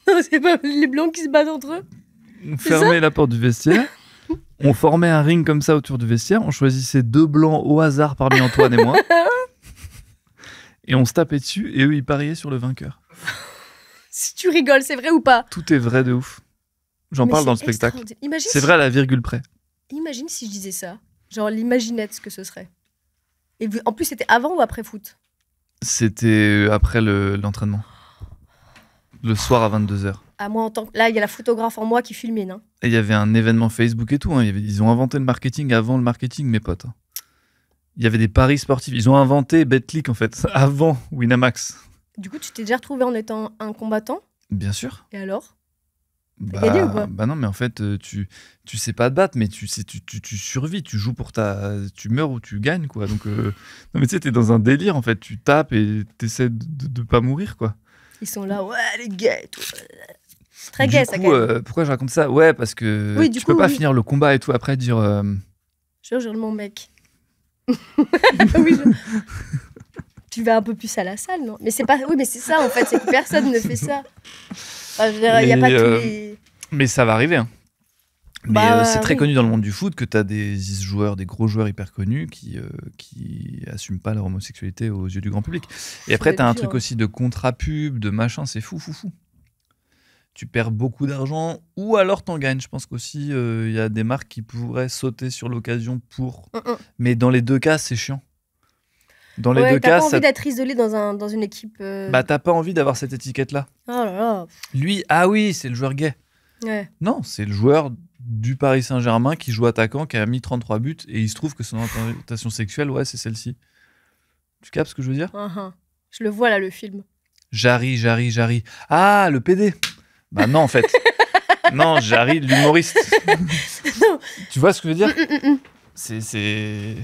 Non, c'est pas les blancs qui se battent entre eux? On fermait la porte du vestiaire. On formait un ring comme ça autour du vestiaire. On choisissait 2 blancs au hasard parmi Antoine et moi. Et on se tapait dessus et eux, ils pariaient sur le vainqueur. Si tu rigoles, c'est vrai ou pas? Tout est vrai de ouf. J'en Mais parle dans le c'est spectacle. extraordinaire. Imagine C'est si- vrai à la virgule près. Imagine si je disais ça. Genre l'imaginette, ce que ce serait. Et en plus, c'était avant ou après foot? C'était après l'entraînement. Le soir à 22h. Ah, moi, en tant que... Là, il y a la photographe en moi qui filmait, non? Et il y avait un événement Facebook et tout. Hein. Ils ont inventé le marketing avant le marketing, mes potes. Hein. Il y avait des paris sportifs. Ils ont inventé BetClick, en fait, avant Winamax. Du coup, tu t'es déjà retrouvé en étant un combattant? Bien sûr. Et alors? gagné ou pas? Bah non, mais en fait, tu sais pas te battre, mais tu survis. Tu joues pour ta... Tu meurs ou tu gagnes, quoi. Donc, non, mais tu sais, t'es dans un délire, en fait. Tu tapes et t'essaies de pas mourir, quoi. Ils sont là, ouais, les gars et tout. C'est très Du gay, coup, ça, quand même. pourquoi je raconte ça? Ouais, parce que Oui, du tu coup, peux pas oui. finir le combat et tout après dire... Jure, mon mec. Oui, tu vas un peu plus à la salle, non? Mais c'est pas... Oui, mais c'est ça, en fait. C'est que personne ne fait ça. Enfin, je veux dire, il n'y a pas tous les... Mais ça va arriver, hein. Mais Bah, c'est très oui. connu dans le monde du foot que tu as des joueurs, des gros joueurs hyper connus qui assument pas leur homosexualité aux yeux du grand public. Et après, tu as un truc aussi de contrat pub, de machin, c'est fou. Tu perds beaucoup d'argent ou alors t'en gagnes. Je pense qu'aussi, il y a des marques qui pourraient sauter sur l'occasion pour... Mais dans les deux cas, c'est chiant. Dans les deux t'as cas, pas envie d'être isolé dans une équipe... Bah, t'as pas envie d'avoir cette étiquette-là. Oh là là. Lui, ah oui, c'est le joueur gay. Ouais. Non, c'est le joueur du Paris Saint-Germain qui joue attaquant, qui a mis 33 buts, et il se trouve que son orientation sexuelle, ouais, c'est celle-ci. Tu captes ce que je veux dire? Je le vois là, le film. Jarry. Ah, le PD. Bah non, en fait. Non, Jarry, l'humoriste. Non. Tu vois ce que je veux dire? C'est...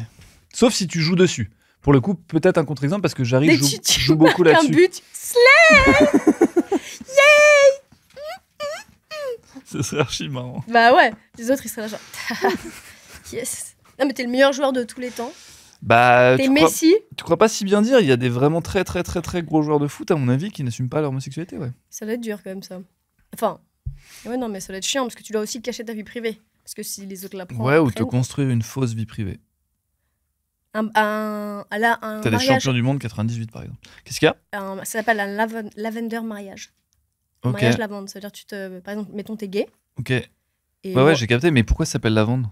Sauf si tu joues dessus. Pour le coup, peut-être un contre-exemple, parce que Jarry joue beaucoup là-dessus. Un but, slay. Ce serait archi marrant. Bah ouais, les autres ils seraient là genre yes. Non mais t'es le meilleur joueur de tous les temps. Bah, T'es Messi. Tu crois pas si bien dire, il y a des vraiment très gros joueurs de foot, à mon avis, qui n'assument pas leur homosexualité, ouais. Ça doit être dur quand même ça. Enfin, ouais non mais ça doit être chiant parce que tu dois aussi cacher ta vie privée. Parce que si les autres l'apprennent... Ouais, ou te construire une fausse vie privée. T'as des champions du monde 98 par exemple. Qu'est-ce qu'il y a? Ça s'appelle un lavender mariage. Ok. Mariage lavande, ça veut dire par exemple, mettons t'es gay. Ok. Et Ouais, j'ai capté, mais pourquoi ça s'appelle lavande?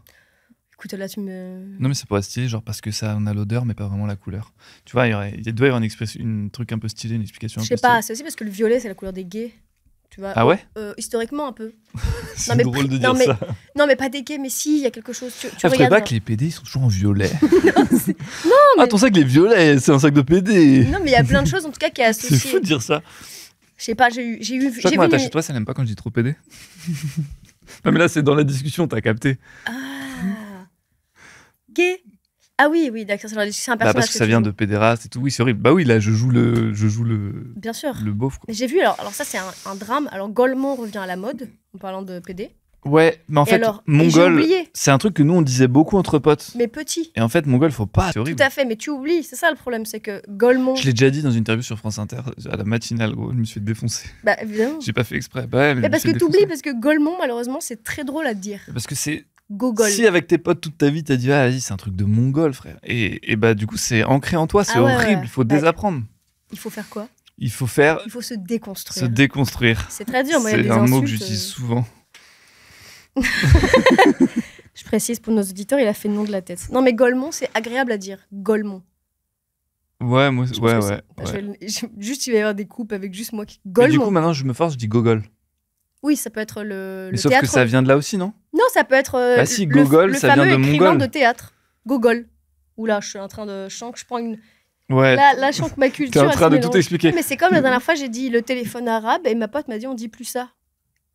Écoute, là tu me... Non, mais ça pourrait être stylé, genre parce que ça en a l'odeur, mais pas vraiment la couleur. Tu vois, il doit y avoir un truc un peu stylé, une explication un Je peu sais pas, stylée. c'est aussi parce que le violet c'est la couleur des gays. Tu vois, Ah ouais? historiquement un peu. C'est drôle de dire ça. Non mais pas des gays, mais si, il y a quelque chose. Tu Je savais regardes, pas genre. que les PD ils sont toujours en violet. mais- Ah, ton sac il est violet, c'est un sac de PD. Non mais il y a plein de choses en tout cas qui est associé. C'est fou de dire ça. Je sais pas, j'ai Je crois que vu moi, une- chez toi, ça n'aime pas quand je dis trop PD. Non, mais là, c'est dans la discussion, t'as capté. Ah. Gay. Ah oui, d'accord, c'est un Bah, personnage. parce que ça vient de pédéraste et tout. Oui, c'est horrible. Bah oui, là, je joue le Bien sûr. beauf, quoi. Mais j'ai vu, alors ça c'est un drame. Alors Golemont revient à la mode en parlant de PD. Ouais, mais en Et fait, alors, j'ai Mongol, oublié. c'est un truc que nous, on disait beaucoup entre potes. Mais petit. Et en fait, Mongol, faut pas. C'est horrible. Tout à fait, mais tu oublies, c'est ça le problème, c'est que Golemont. Je l'ai déjà dit dans une interview sur France Inter, à la matinale, gros. Je me suis fait défoncer. Bah évidemment. J'ai pas fait exprès. Bah ouais, mais je Mais me parce suis que fait t'oublies, défoncer. parce que Golemont, malheureusement, c'est très drôle à dire. Parce que c'est. Gogol. Si avec tes potes toute ta vie, t'as dit, ah, vas-y, c'est un truc de Mongol, frère. Et bah, du coup, c'est ancré en toi, c'est Ah ouais, horrible. ouais. Il faut désapprendre. Il faut faire quoi? Il faut faire Il faut se se déconstruire. déconstruire. C'est très dur, moi, il y a C'est des un mot que insultes, j'utilise souvent. Je précise pour nos auditeurs, il a fait le nom de la tête. Non, mais Golemont, c'est agréable à dire. Golemont. Ouais, moi, Je pense ouais, que ouais. c'est- ouais. Juste, il va y avoir des coupes avec juste moi qui. Mais du Golemont. coup, maintenant, je me force, je dis gogol. Oui, ça peut être le Mais sauf théâtre. que ça vient de là aussi, non? Non, ça peut être Bah si, le Gogol, ça fameux vient de écrivain Mongol. de théâtre. Gogol. Oula, je suis en train de... Je sens que je prends une... Ouais. Là, je sens que ma culture... T'es en elle train se de tout mélange. expliquer. Oui, mais c'est comme la dernière fois, j'ai dit le téléphone arabe et ma pote m'a dit on dit plus ça.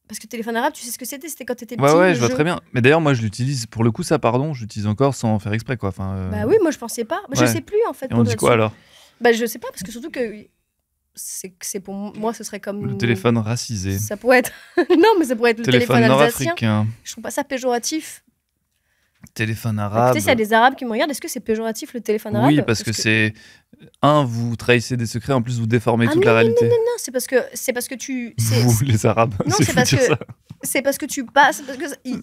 Parce que téléphone arabe, tu sais ce que c'était? C'était quand t'étais petit. Ouais, le je vois jeu. très bien. Mais d'ailleurs, moi, je l'utilise, pour le coup, ça, pardon, je l'utilise encore sans faire exprès, quoi. Enfin, Bah oui, moi je pensais pas. Je ouais. sais plus en fait. Et on dit quoi alors? Bah je sais pas, parce que surtout que c'est pour moi, ce serait comme. Le téléphone racisé. Ça pourrait être. Non, mais ça pourrait être le téléphone alsacien. nord-africain. Je trouve pas ça péjoratif. Téléphone arabe. Écoutez, s'il y a des Arabes qui me regardent, est-ce que c'est péjoratif le téléphone arabe? Oui, parce que c'est. Vous trahissez des secrets, en plus, vous déformez toute non, la réalité. Non, c'est parce que tu. Vous, les Arabes. Non, c'est parce que. C'est parce que tu passes.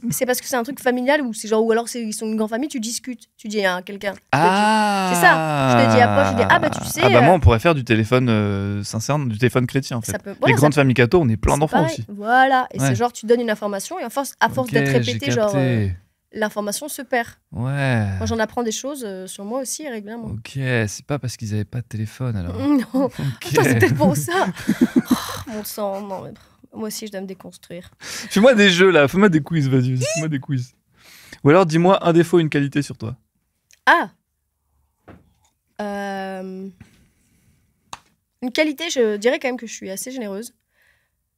C'est parce que c'est un truc familial ou c'est genre. Ou alors ils sont une grande famille, tu discutes. Tu dis à quelqu'un. Ah. C'est ça. Je te dis à Paul, je dis ah bah tu sais. Ah bah moi, on pourrait faire du téléphone sincère, du téléphone chrétien en fait. Les grandes familles catho, on est plein d'enfants pareil. aussi. Voilà. Et c'est genre, tu donnes une information et à force d'être répété, genre. L'information se perd. Ouais. Moi, j'en apprends des choses sur moi aussi régulièrement. Ok, c'est pas parce qu'ils avaient pas de téléphone alors. Non, okay. C'est peut-être pour ça. Mon sang, non, mais moi aussi, je dois me déconstruire. Fais-moi des jeux là, fais-moi des quiz, vas-y, fais-moi des quiz. Ou alors dis-moi un défaut, une qualité sur toi. Ah Une qualité, je dirais quand même que je suis assez généreuse.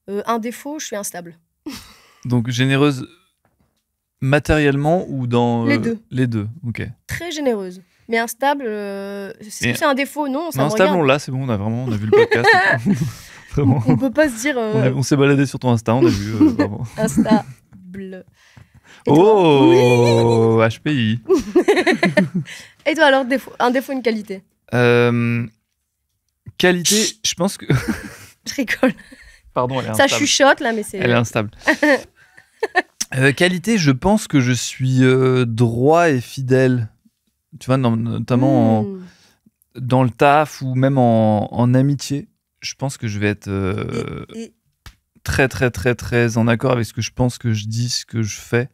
Un défaut, je suis instable. Donc généreuse. Matériellement ou dans... Les deux. Les deux, ok. Très généreuse. Mais instable, c'est un défaut, non? Ça mais instable, on l'a, c'est bon, on a vu le podcast. Vraiment. On peut pas se dire... On s'est baladé sur ton Insta, on a vu. Vraiment. Instable. Oh, oui. HPI. Et toi alors, un défaut, une qualité? Qualité, je pense que... Je rigole. Pardon, elle est instable. Ça chuchote là, mais c'est... Elle est instable. Qualité, je pense que je suis droit et fidèle. Tu vois, notamment dans le taf ou même en amitié. Je pense que je vais être très, très, très, très en accord avec ce que je pense, que je dis, ce que je fais.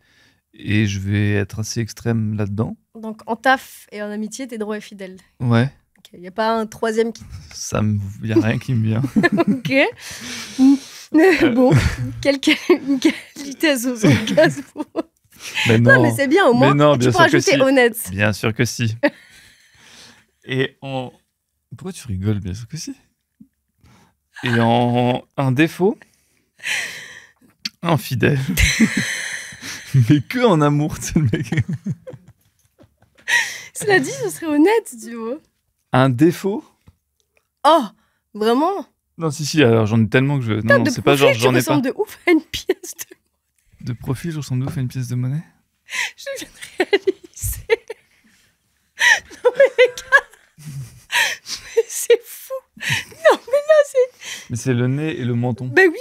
Et je vais être assez extrême là-dedans. Donc en taf et en amitié, t'es droit et fidèle. Ouais. Il n'y a pas un troisième qui... Il n'y a rien qui me vient. Ok. Bon, une qualité à 75 pour... Mais non, mais c'est bien au moins. Mais non, tu peux rajouter honnête. Bien sûr que si. Et pourquoi tu rigoles? Bien sûr que si. Et un défaut, infidèle. Mais que en amour, tu sais, le mec. Cela dit, ce serait honnête, tu vois. Un défaut? Oh, vraiment? Non, si, alors j'en ai tellement que je... Non, c'est pas genre j'en ai pas. Tu ressembles de ouf à une pièce de profil, je ressemble de ouf à une pièce de monnaie? Je viens de réaliser. Non mais les gars, c'est fou. Non mais là c'est... Mais c'est le nez et le menton. Ben oui,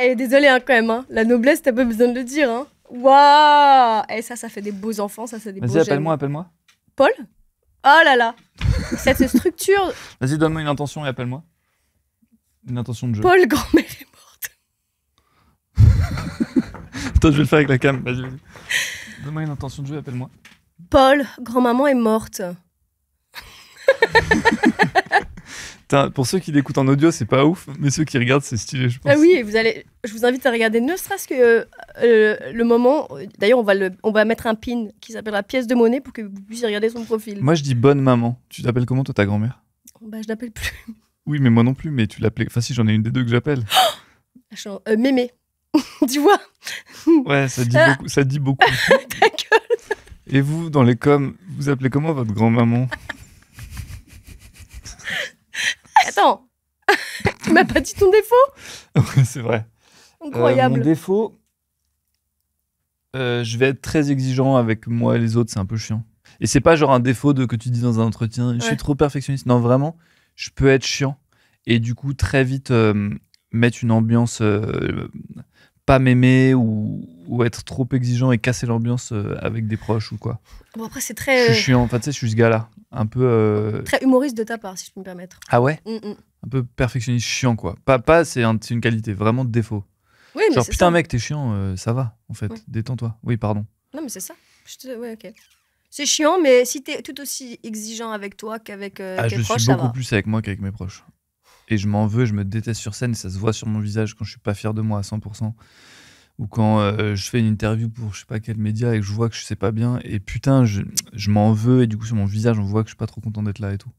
et désolé hein, quand même, hein. La noblesse, t'as pas besoin de le dire. Hein. Waouh. Et ça fait des beaux enfants, ça c'est des beaux Vas-y, gemmes. appelle-moi. Paul? Oh là là. Cette structure... Vas-y, donne-moi une intention et appelle-moi. Une intention de jeu. Paul, grand-mère est morte. Attends, je vais le faire avec la cam. Vas-y. Donne-moi une intention de jeu et appelle-moi. Paul, grand-maman est morte. Pour ceux qui l'écoutent en audio, c'est pas ouf, mais ceux qui regardent, c'est stylé, je pense. Ah oui, je vous invite à regarder ne serait-ce que le moment. D'ailleurs, on va mettre un pin qui s'appelle la pièce de monnaie pour que vous puissiez regarder son profil. Moi, je dis bonne maman. Tu t'appelles comment, toi, ta grand-mère? Bah, je l'appelle plus. Oui, mais moi non plus, mais tu l'appelais. Enfin, si, j'en ai une des deux que j'appelle. Mémé. Tu vois? Ouais, ça dit beaucoup. Ta gueule. Et vous, dans les coms, vous appelez comment votre grand-maman? Attends, tu m'as pas dit ton défaut? Ouais, c'est vrai. Incroyable. Mon défaut, je vais être très exigeant avec moi et les autres, c'est un peu chiant. Et c'est pas genre un défaut que tu dis dans un entretien, je suis trop perfectionniste. Non, vraiment, je peux être chiant. Et du coup, très vite, mettre une ambiance pas m'aimer ou être trop exigeant et casser l'ambiance avec des proches ou quoi. Bon, après, c'est très... Je suis chiant, enfin, tu sais, je suis ce gars-là. Un peu... Très humoriste de ta part, si je peux me permettre. Ah ouais? Un peu perfectionniste chiant, quoi. Pas c'est une qualité, vraiment de défaut. Oui, mais genre, c'est putain, ça. Mec, t'es chiant, ça va, en fait. Ouais. Détends-toi. Oui, pardon. Non, mais c'est ça. Ouais, ok. C'est chiant, mais si t'es tout aussi exigeant avec toi qu'avec tes proches, ça va. Je suis beaucoup plus avec moi qu'avec mes proches. Et je m'en veux, je me déteste sur scène, et ça se voit sur mon visage quand je suis pas fier de moi à 100%. Ou quand je fais une interview pour je sais pas quel média et que je vois que je sais pas bien, et putain, je m'en veux, et du coup, sur mon visage, on voit que je suis pas trop content d'être là et tout.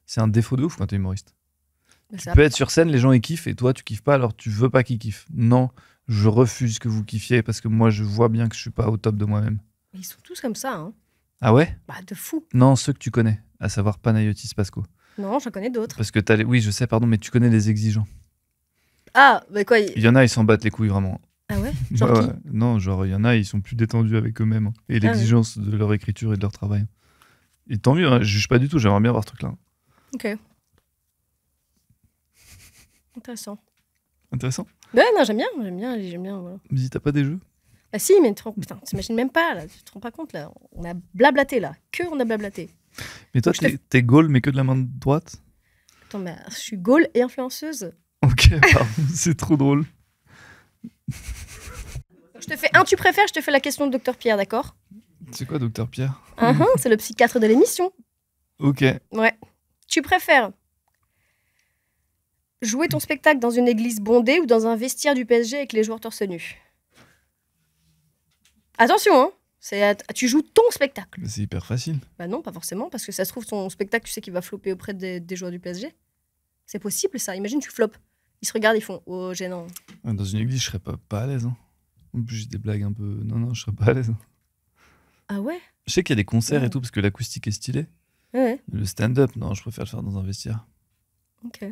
C'est un défaut de ouf quand t'es humoriste. Tu peux être sur scène, les gens ils kiffent, et toi tu kiffes pas, alors tu veux pas qu'ils kiffent. Non, Je refuse que vous kiffiez parce que moi, je vois bien que je suis pas au top de moi-même. Mais ils sont tous comme ça, hein. Ah ouais? Bah, de fou. Non, ceux que tu connais, à savoir Panayotis Pasco. Non, j'en connais d'autres. Parce que t'as les... Oui, je sais, pardon, mais tu connais les exigeants. Ah, bah quoi Il y en a, ils s'en battent les couilles, vraiment. Ah ouais? Genre Ouais, qui? ouais. Non, genre, il y en a, ils sont plus détendus avec eux-mêmes. Et Ah ouais. l'exigence de leur écriture et de leur travail. Et tant mieux, hein, je juge pas du tout, j'aimerais bien voir ce truc-là. Ok. Intéressant. Intéressant. Ouais, non, j'aime bien, voilà. Me dis, t'as pas des jeux? Ah si, mais putain, t'imagines même pas, là, tu te rends pas compte, là. On a blablaté, là. On a blablaté. Mais toi, t'es goal, mais que de la main droite? Attends, mais je suis Gaule et influenceuse. Ok, pardon, c'est trop drôle. Je te fais un tu préfères, je te fais la question de Dr Pierre, d'accord? C'est quoi, docteur Pierre? C'est le psychiatre de l'émission. Ok. Ouais. Tu préfères jouer ton spectacle dans une église bondée ou dans un vestiaire du PSG avec les joueurs torse nu? Attention, hein, tu joues ton spectacle. Mais c'est hyper facile. Bah non, pas forcément, parce que ça se trouve, ton spectacle, tu sais qu'il va flopper auprès des joueurs du PSG. C'est possible, ça. Imagine, tu floppes. Ils se regardent, ils font « Oh, gênant. » Dans une église, je serais pas à l'aise. Hein. En plus, j'ai des blagues un peu... Non, je serais pas à l'aise. Ah ouais? Je sais qu'il y a des concerts et tout, parce que l'acoustique est stylée. Ouais. Le stand-up, non, je préfère le faire dans un vestiaire. Ok.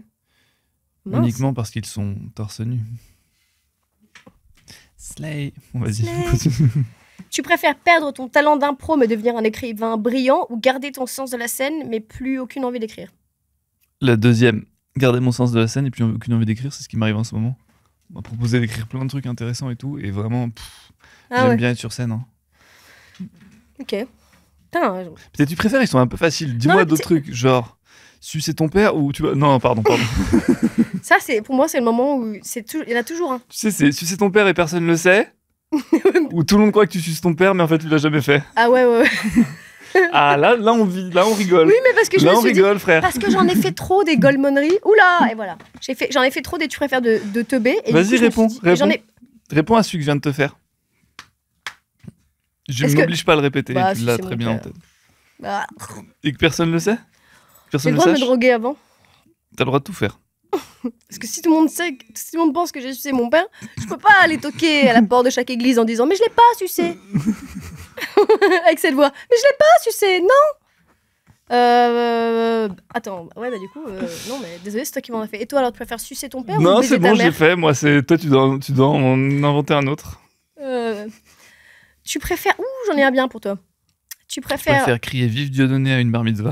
Mince. Uniquement parce qu'ils sont torse nu. Slay. Vas-y. Slay. Tu préfères perdre ton talent d'impro mais devenir un écrivain brillant ou garder ton sens de la scène mais plus aucune envie d'écrire? La deuxième, garder mon sens de la scène et puis aucune envie d'écrire, c'est ce qui m'arrive en ce moment. On m'a proposé d'écrire plein de trucs intéressants et tout, et vraiment, j'aime bien être sur scène. Hein. Ok. Putain, peut-être tu préfères, ils sont un peu faciles. Dis-moi d'autres trucs, genre sucer ton père ou tu vas... Non, pardon. Ça, pour moi, c'est le moment où il y en a toujours un. Tu sais, c'est sucer ton père et personne le sait. Ou tout le monde croit que tu suces ton père, mais en fait, tu l'as jamais fait. Ah ouais. Ah, là, on rigole. Oui, mais parce que on rigole, frère. Parce que j'en ai fait trop des golmonneries. Oula, et voilà. J'en ai fait trop des tu préfères de teubé. Vas-y, réponds. Réponds à celui que je viens de te faire. Je ne m'oblige pas à le répéter, tu l'as très bien en tête. Bah. Et que personne le sait? J'ai le droit de me droguer avant. T'as le droit de tout faire. Parce que si tout le monde sait, si tout le monde pense que j'ai sucé mon père, je peux pas aller toquer à la porte de chaque église en disant « Mais je l'ai pas sucé !» Avec cette voix. « Mais je l'ai pas sucé, non !» Attends, ouais, bah du coup, non, mais désolé, c'est toi qui m'en as fait. Et toi, alors, tu préfères sucer ton père? Non, ou c'est bon, j'ai fait. Moi, c'est toi, tu dois en inventer un autre. Tu préfères... Ouh, j'en ai un bien pour toi. Tu préfères crier Vive Dieudonné à une bar mitzvah.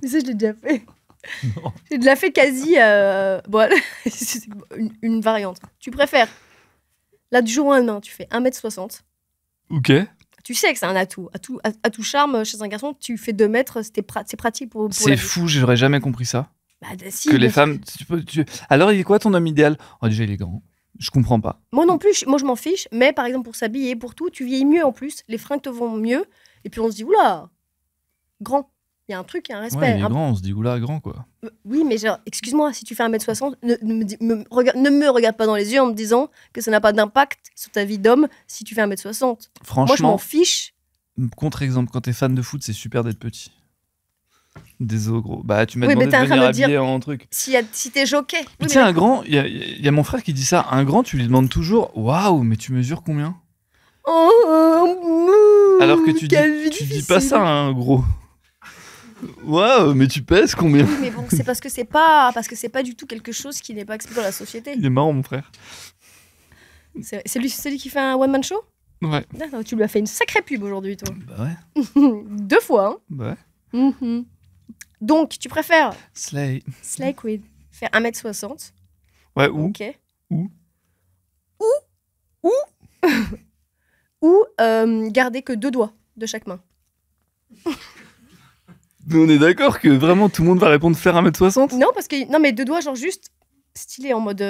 Mais ça, je l'ai déjà fait. Non. J'ai déjà fait quasi... Bon, c'est une variante. Tu préfères... Là, du jour au lendemain, tu fais 1m60. Ok. Tu sais que c'est un atout. À tout charme, chez un garçon, tu fais 2 mètres, c'est pratique pour c'est fou, j'aurais jamais compris ça. Bah, si, que les femmes... Alors, il est quoi ton homme idéal? Oh, déjà, il est grand. Je comprends pas. Moi non plus, moi je m'en fiche. Mais par exemple, pour s'habiller, pour tout, tu vieillis mieux en plus. Les fringues te vont mieux. Et puis on se dit, oula, grand. Il y a un truc, il y a un respect. Ouais, il est grand, on se dit, oula, grand, quoi. Oui, mais genre, excuse-moi, si tu fais 1m60, ne me regarde pas dans les yeux en me disant que ça n'a pas d'impact sur ta vie d'homme si tu fais 1m60. Franchement, moi, je m'en fiche. Contre-exemple, quand t'es fan de foot, c'est super d'être petit. Désolé, gros. Bah, tu m'as Oui, demandé mais de venir habillé en truc. Si t'es jockey. Oui, tiens, un grand, il y a mon frère qui dit ça. Un grand, tu lui demandes toujours, waouh, mais tu mesures combien? Alors que tu dis pas ça à un gros. Waouh, mais tu pèses combien? Oui, mais bon, c'est parce que c'est pas du tout quelque chose qui n'est pas expliqué dans la société. Il est marrant, mon frère. C'est celui qui fait un one-man show? Ouais. D'accord, tu lui as fait une sacrée pub aujourd'hui, toi. Bah ouais. 2 fois, hein. Bah ouais. Donc, tu préfères Slay Queen, faire 1m60. Ouais, ou Ok. Ou garder que 2 doigts de chaque main. Mais on est d'accord que vraiment tout le monde va répondre faire 1m60? Non, mais 2 doigts, genre juste stylé en mode...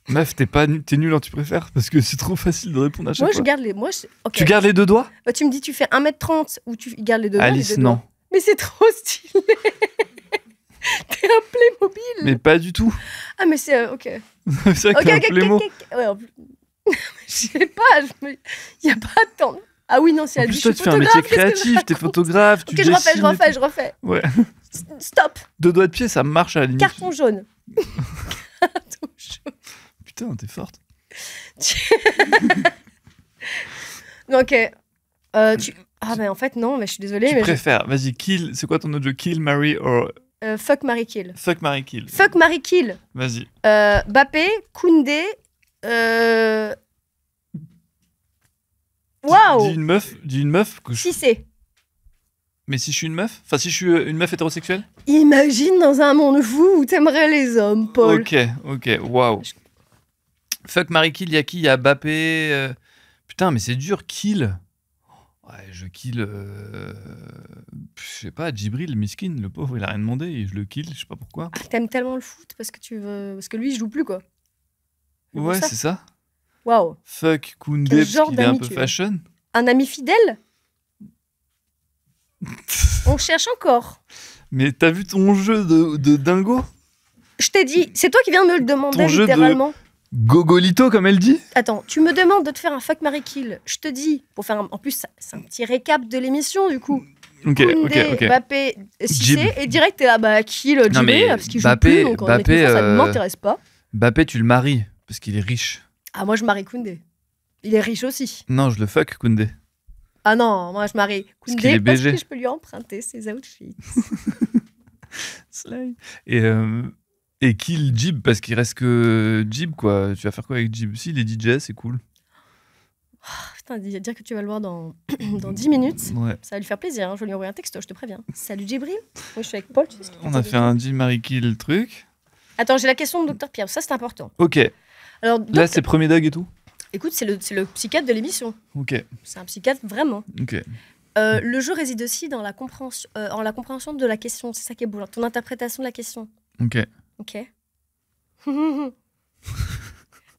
Meuf, t'es nul en tu préfères parce que c'est trop facile de répondre à chaque fois. Je garde les... Okay. Tu gardes les 2 doigts? Bah, tu me dis tu fais 1m30 ou tu gardes les 2 doigts? Alice, non. Mais c'est trop stylé. T'es un Playmobil. Mais pas du tout. Ah, mais c'est... ok. C'est vrai que t'es un Playmo. Ouais, en plus... Je sais pas, il y a pas tant... Ah oui, non, c'est en plus, toi, tu fais un métier créatif, t'es photographe, tu dessines. Je refais. Ouais. Stop. 2 doigts de pied, ça marche à la limite. Carton jaune. Gâteau chaud. Putain, t'es forte. Ok. Ah, mais en fait, non, mais je suis désolée. Tu mais préfères, vas-y, kill. C'est quoi ton autre jeu? Kill, marry or fuck, marry, kill. fuck, marry, kill. Fuck, marry, kill. Vas-y. Bappé, Koundé. Waouh! Dis une meuf que je... Si c'est. Mais si je suis une meuf? Enfin, si je suis une meuf hétérosexuelle? Imagine dans un monde fou où t'aimerais les hommes, Paul. Ok, waouh. Fuck, marry, kill, y'a qui? Y'a Bappé. Putain, mais c'est dur, kill. Ouais, je kill. Je sais pas, Djibril, miskin, le pauvre, il a rien demandé et je le kill, je sais pas pourquoi. Ah, t'aimes tellement le foot parce que tu veux. Parce que lui, il joue plus, quoi. C'est pour Ouais, ça. c'est ça. Waouh. Fuck, Koundé, Quel parce genre qu'il est un d'ami peu tu es? fashion. Un ami fidèle? On cherche encore. Mais t'as vu ton jeu de dingo? Je t'ai dit, c'est toi qui viens de me le demander Ton jeu de- littéralement. Gogolito, comme elle dit? Attends, tu me demandes de te faire un fuck, marry, kill. Je te dis, pour faire en plus, c'est un petit récap de l'émission du coup. Ok, Koundé, ok. Mbappé, Jib. Cissé, et direct t'es là, bah kill, Non, Djibril, mais parce qu'il joue Mbappé- plus, donc en Mbappé, équipe de France, ça ne m'intéresse pas. Bappé, tu le maries, parce qu'il est riche. Ah, moi je marie Koundé. Il est riche aussi. Non, je le fuck, Koundé. Ah non, moi je marie Parce Koundé qu'il est parce BG. que je peux lui emprunter ses outfits. Slay. Et kill Jib, parce qu'il reste que Jib, quoi. Tu vas faire quoi avec Jib? Si, il est DJ, c'est cool. Putain, dire que tu vas le voir dans, dans 10 minutes. Ouais. Ça va lui faire plaisir, hein. Je vais lui envoyer un texto, je te préviens. Salut Djibril. Oui, je suis avec Paul. Tu sais ce qu'il On faut a dire. fait un Jib, Marie, kill truc. Attends, j'ai la question de Dr Pierre, ça c'est important. Ok. Alors, Là, c'est premier dag et tout? écoute, c'est le psychiatre de l'émission. Ok. C'est un psychiatre vraiment. Ok. Le jeu réside aussi dans la compréhension de la question. C'est ça qui est beau, genre, ton interprétation de la question. Ok. Ok.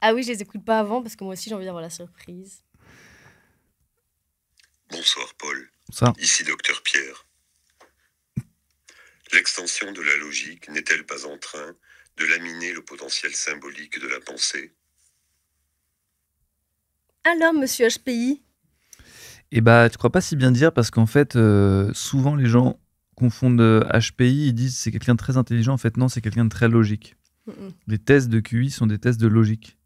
Ah oui, je les écoute pas avant parce que moi aussi j'ai envie d'avoir la surprise. Bonsoir Paul, Ça. ici Docteur Pierre. L'extension de la logique n'est-elle pas en train de laminer le potentiel symbolique de la pensée? Alors, monsieur HPI, Et bah, tu crois pas si bien dire parce qu'en fait, souvent les gens confondent HPI, ils disent c'est quelqu'un de très intelligent. En fait, non, c'est quelqu'un de très logique. Les tests de QI sont des tests de logique.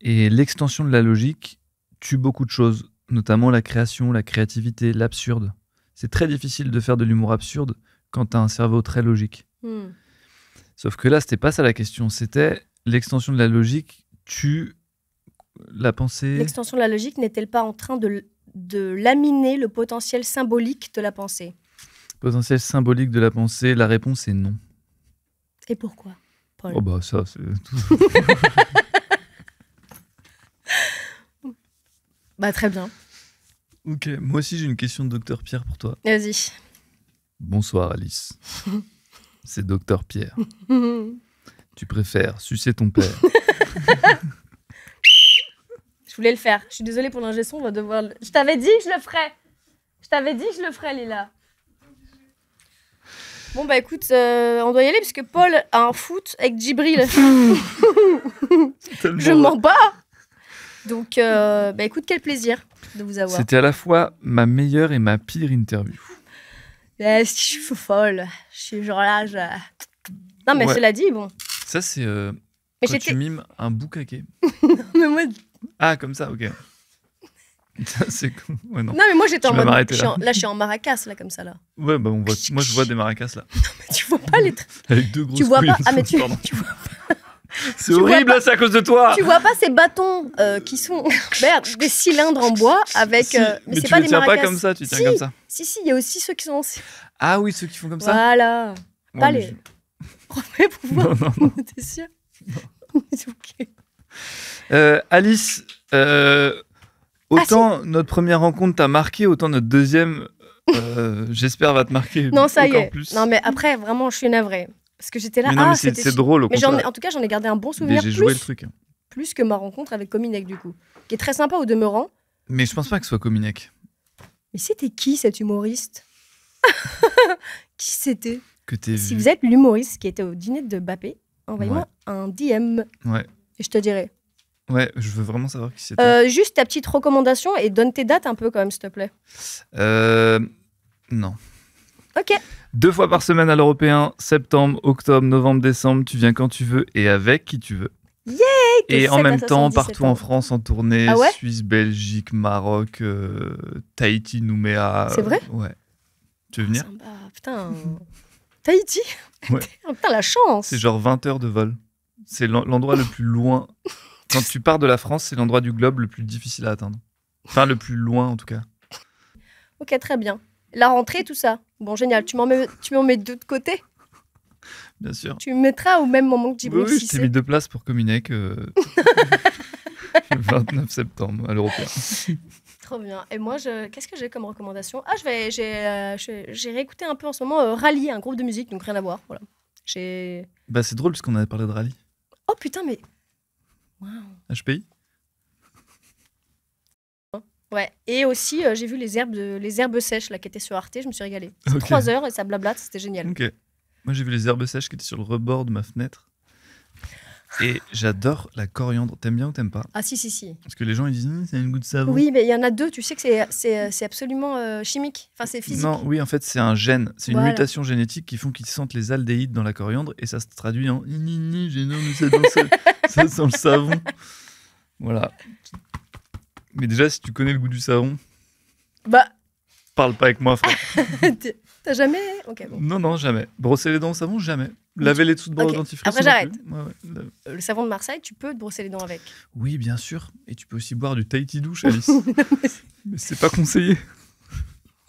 Et l'extension de la logique tue beaucoup de choses, notamment la création, la créativité, l'absurde. C'est très difficile de faire de l'humour absurde quand tu as un cerveau très logique. Sauf que là, c'était pas ça la question. C'était l'extension de la logique tue la pensée. l'extension de la logique n'est-elle pas en train de laminer le potentiel symbolique de la pensée? Potentiel symbolique de la pensée. La réponse est non. Et pourquoi, Paul? Oh bah ça, c'est tout. Bah très bien. Ok, moi aussi j'ai une question de Docteur Pierre pour toi. Vas-y. Bonsoir Alice. C'est Docteur Pierre. Tu préfères sucer ton père? Je voulais le faire. Je suis désolée pour l'ingé son, on va devoir... Je t'avais dit que je le ferais. Je t'avais dit que je le ferais, Lila. Bon, bah écoute, on doit y aller parce que Paul a un foot avec Djibril. Je mens pas. Donc, bah écoute, quel plaisir de vous avoir. C'était à la fois ma meilleure et ma pire interview. Je suis folle. Je suis genre là, Non, mais Ouais. cela dit, bon. Ça c'est Mais quand tu mimes un boucaquet. Mais moi... Ah comme ça, ok. Ça c'est cool. Ouais non. Non, mais moi j'étais en Je vais mode. m'arrêter là. Là, je suis en maracas, là, comme ça, là. Ouais bah on voit. Moi je vois des maracas là. Mais tu vois pas les. Avec deux grosses Tu vois couilles pas. en dessous, Ah, mais tu pardon. vois C'est tu vois horrible, pas- c'est à cause de toi. Tu vois pas ces bâtons qui sont merde, des cylindres en bois avec. Si, mais mais c'est tu pas les des tiens maracas. pas comme ça, tu tiens Si. comme ça. Si, il y a aussi ceux qui sont. Ah oui, ceux qui font comme ça. Voilà. Ouais, Pas mais les. Remets pour voir. Non, non, non. T'es sûr? Ok. Alice, autant notre première rencontre t'a marqué, autant notre deuxième, j'espère, va te marquer. Non, ça y encore est. Plus. Non, mais après, vraiment, je suis navrée. Parce que j'étais là. Mais non, ah, mais c'est c'était drôle au Mais contraire. en tout cas, j'en ai gardé un bon Mais souvenir. j'ai joué le Plus, truc. Hein. plus que ma rencontre avec Cominec, du coup. Qui est très sympa au demeurant. Mais je pense pas que ce soit Cominac. Mais c'était qui cet humoriste? Qui c'était? Que t'es Si vu. vous êtes l'humoriste qui était au dîner de Bappé, envoyez-moi Ouais. un DM Ouais. et je te dirai. Ouais, je veux vraiment savoir qui c'était. Juste ta petite recommandation et donne tes dates un peu quand même, s'il te plaît. Non. Ok. 2 fois par semaine à l'européen, septembre, octobre, novembre, décembre. Tu viens quand tu veux et avec qui tu veux. T'es Et en 7 à même temps, 77 partout en ans. France, en tournée, Ah ouais Suisse, Belgique, Maroc, Tahiti, Nouméa. C'est vrai Ouais. Tu veux venir? Sympa. Putain. Tahiti. Ouais. Putain, la chance. C'est genre 20 heures de vol. C'est l'endroit le plus loin. Quand tu pars de la France, c'est l'endroit du globe le plus difficile à atteindre. Enfin, le plus loin en tout cas. Ok, très bien. La rentrée, tout ça. Bon, génial. Tu m'en mets 2 de côté. Bien sûr. Tu me mettras au même moment que Djibril Oui, je t'ai Cissé. mis 2 places pour Cominec le 29 septembre à l'européen. Trop bien. Et moi, qu'est-ce que j'ai comme recommandation? Ah, j'ai réécouté un peu en ce moment Rally, un groupe de musique, donc rien à voir. Voilà. Bah, c'est drôle parce qu'on avait parlé de rallye. Oh putain, mais. Waouh. HPI? Ouais. Et aussi, j'ai vu les herbes sèches là, qui étaient sur Arte. Je me suis régalée. C'est Ok. 3 heures et ça blablate, c'était génial. Ok. Moi, j'ai vu les herbes sèches qui étaient sur le rebord de ma fenêtre. Et j'adore la coriandre. T'aimes bien ou t'aimes pas? Ah, si. Parce que les gens, ils disent, c'est un goût de savon. Oui, mais il y en a 2. Tu sais que c'est absolument chimique. Enfin, c'est physique. Non, oui, en fait, c'est un gène. C'est une Voilà. mutation génétique qui font qu'ils sentent les aldéhydes dans la coriandre et ça se traduit en gênant, mais ça sent le savon. Voilà. Mais déjà, si tu connais le goût du savon, Bah, parle pas avec moi, frère. t'as jamais. Ok, bon. Non, jamais. Brosser les dents au savon, jamais. Laver les dessous de bras Ok. au dentifrice. Après, non j'arrête. plus. Ouais. Le savon de Marseille, tu peux te brosser les dents avec. Oui, bien sûr. Et tu peux aussi boire du Tahiti douche, Alice. Mais c'est pas conseillé.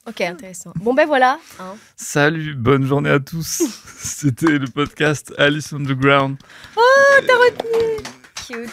Ok, intéressant. Bon, ben voilà. Hein. Salut, bonne journée à tous. C'était le podcast Alice on the Ground. Cute.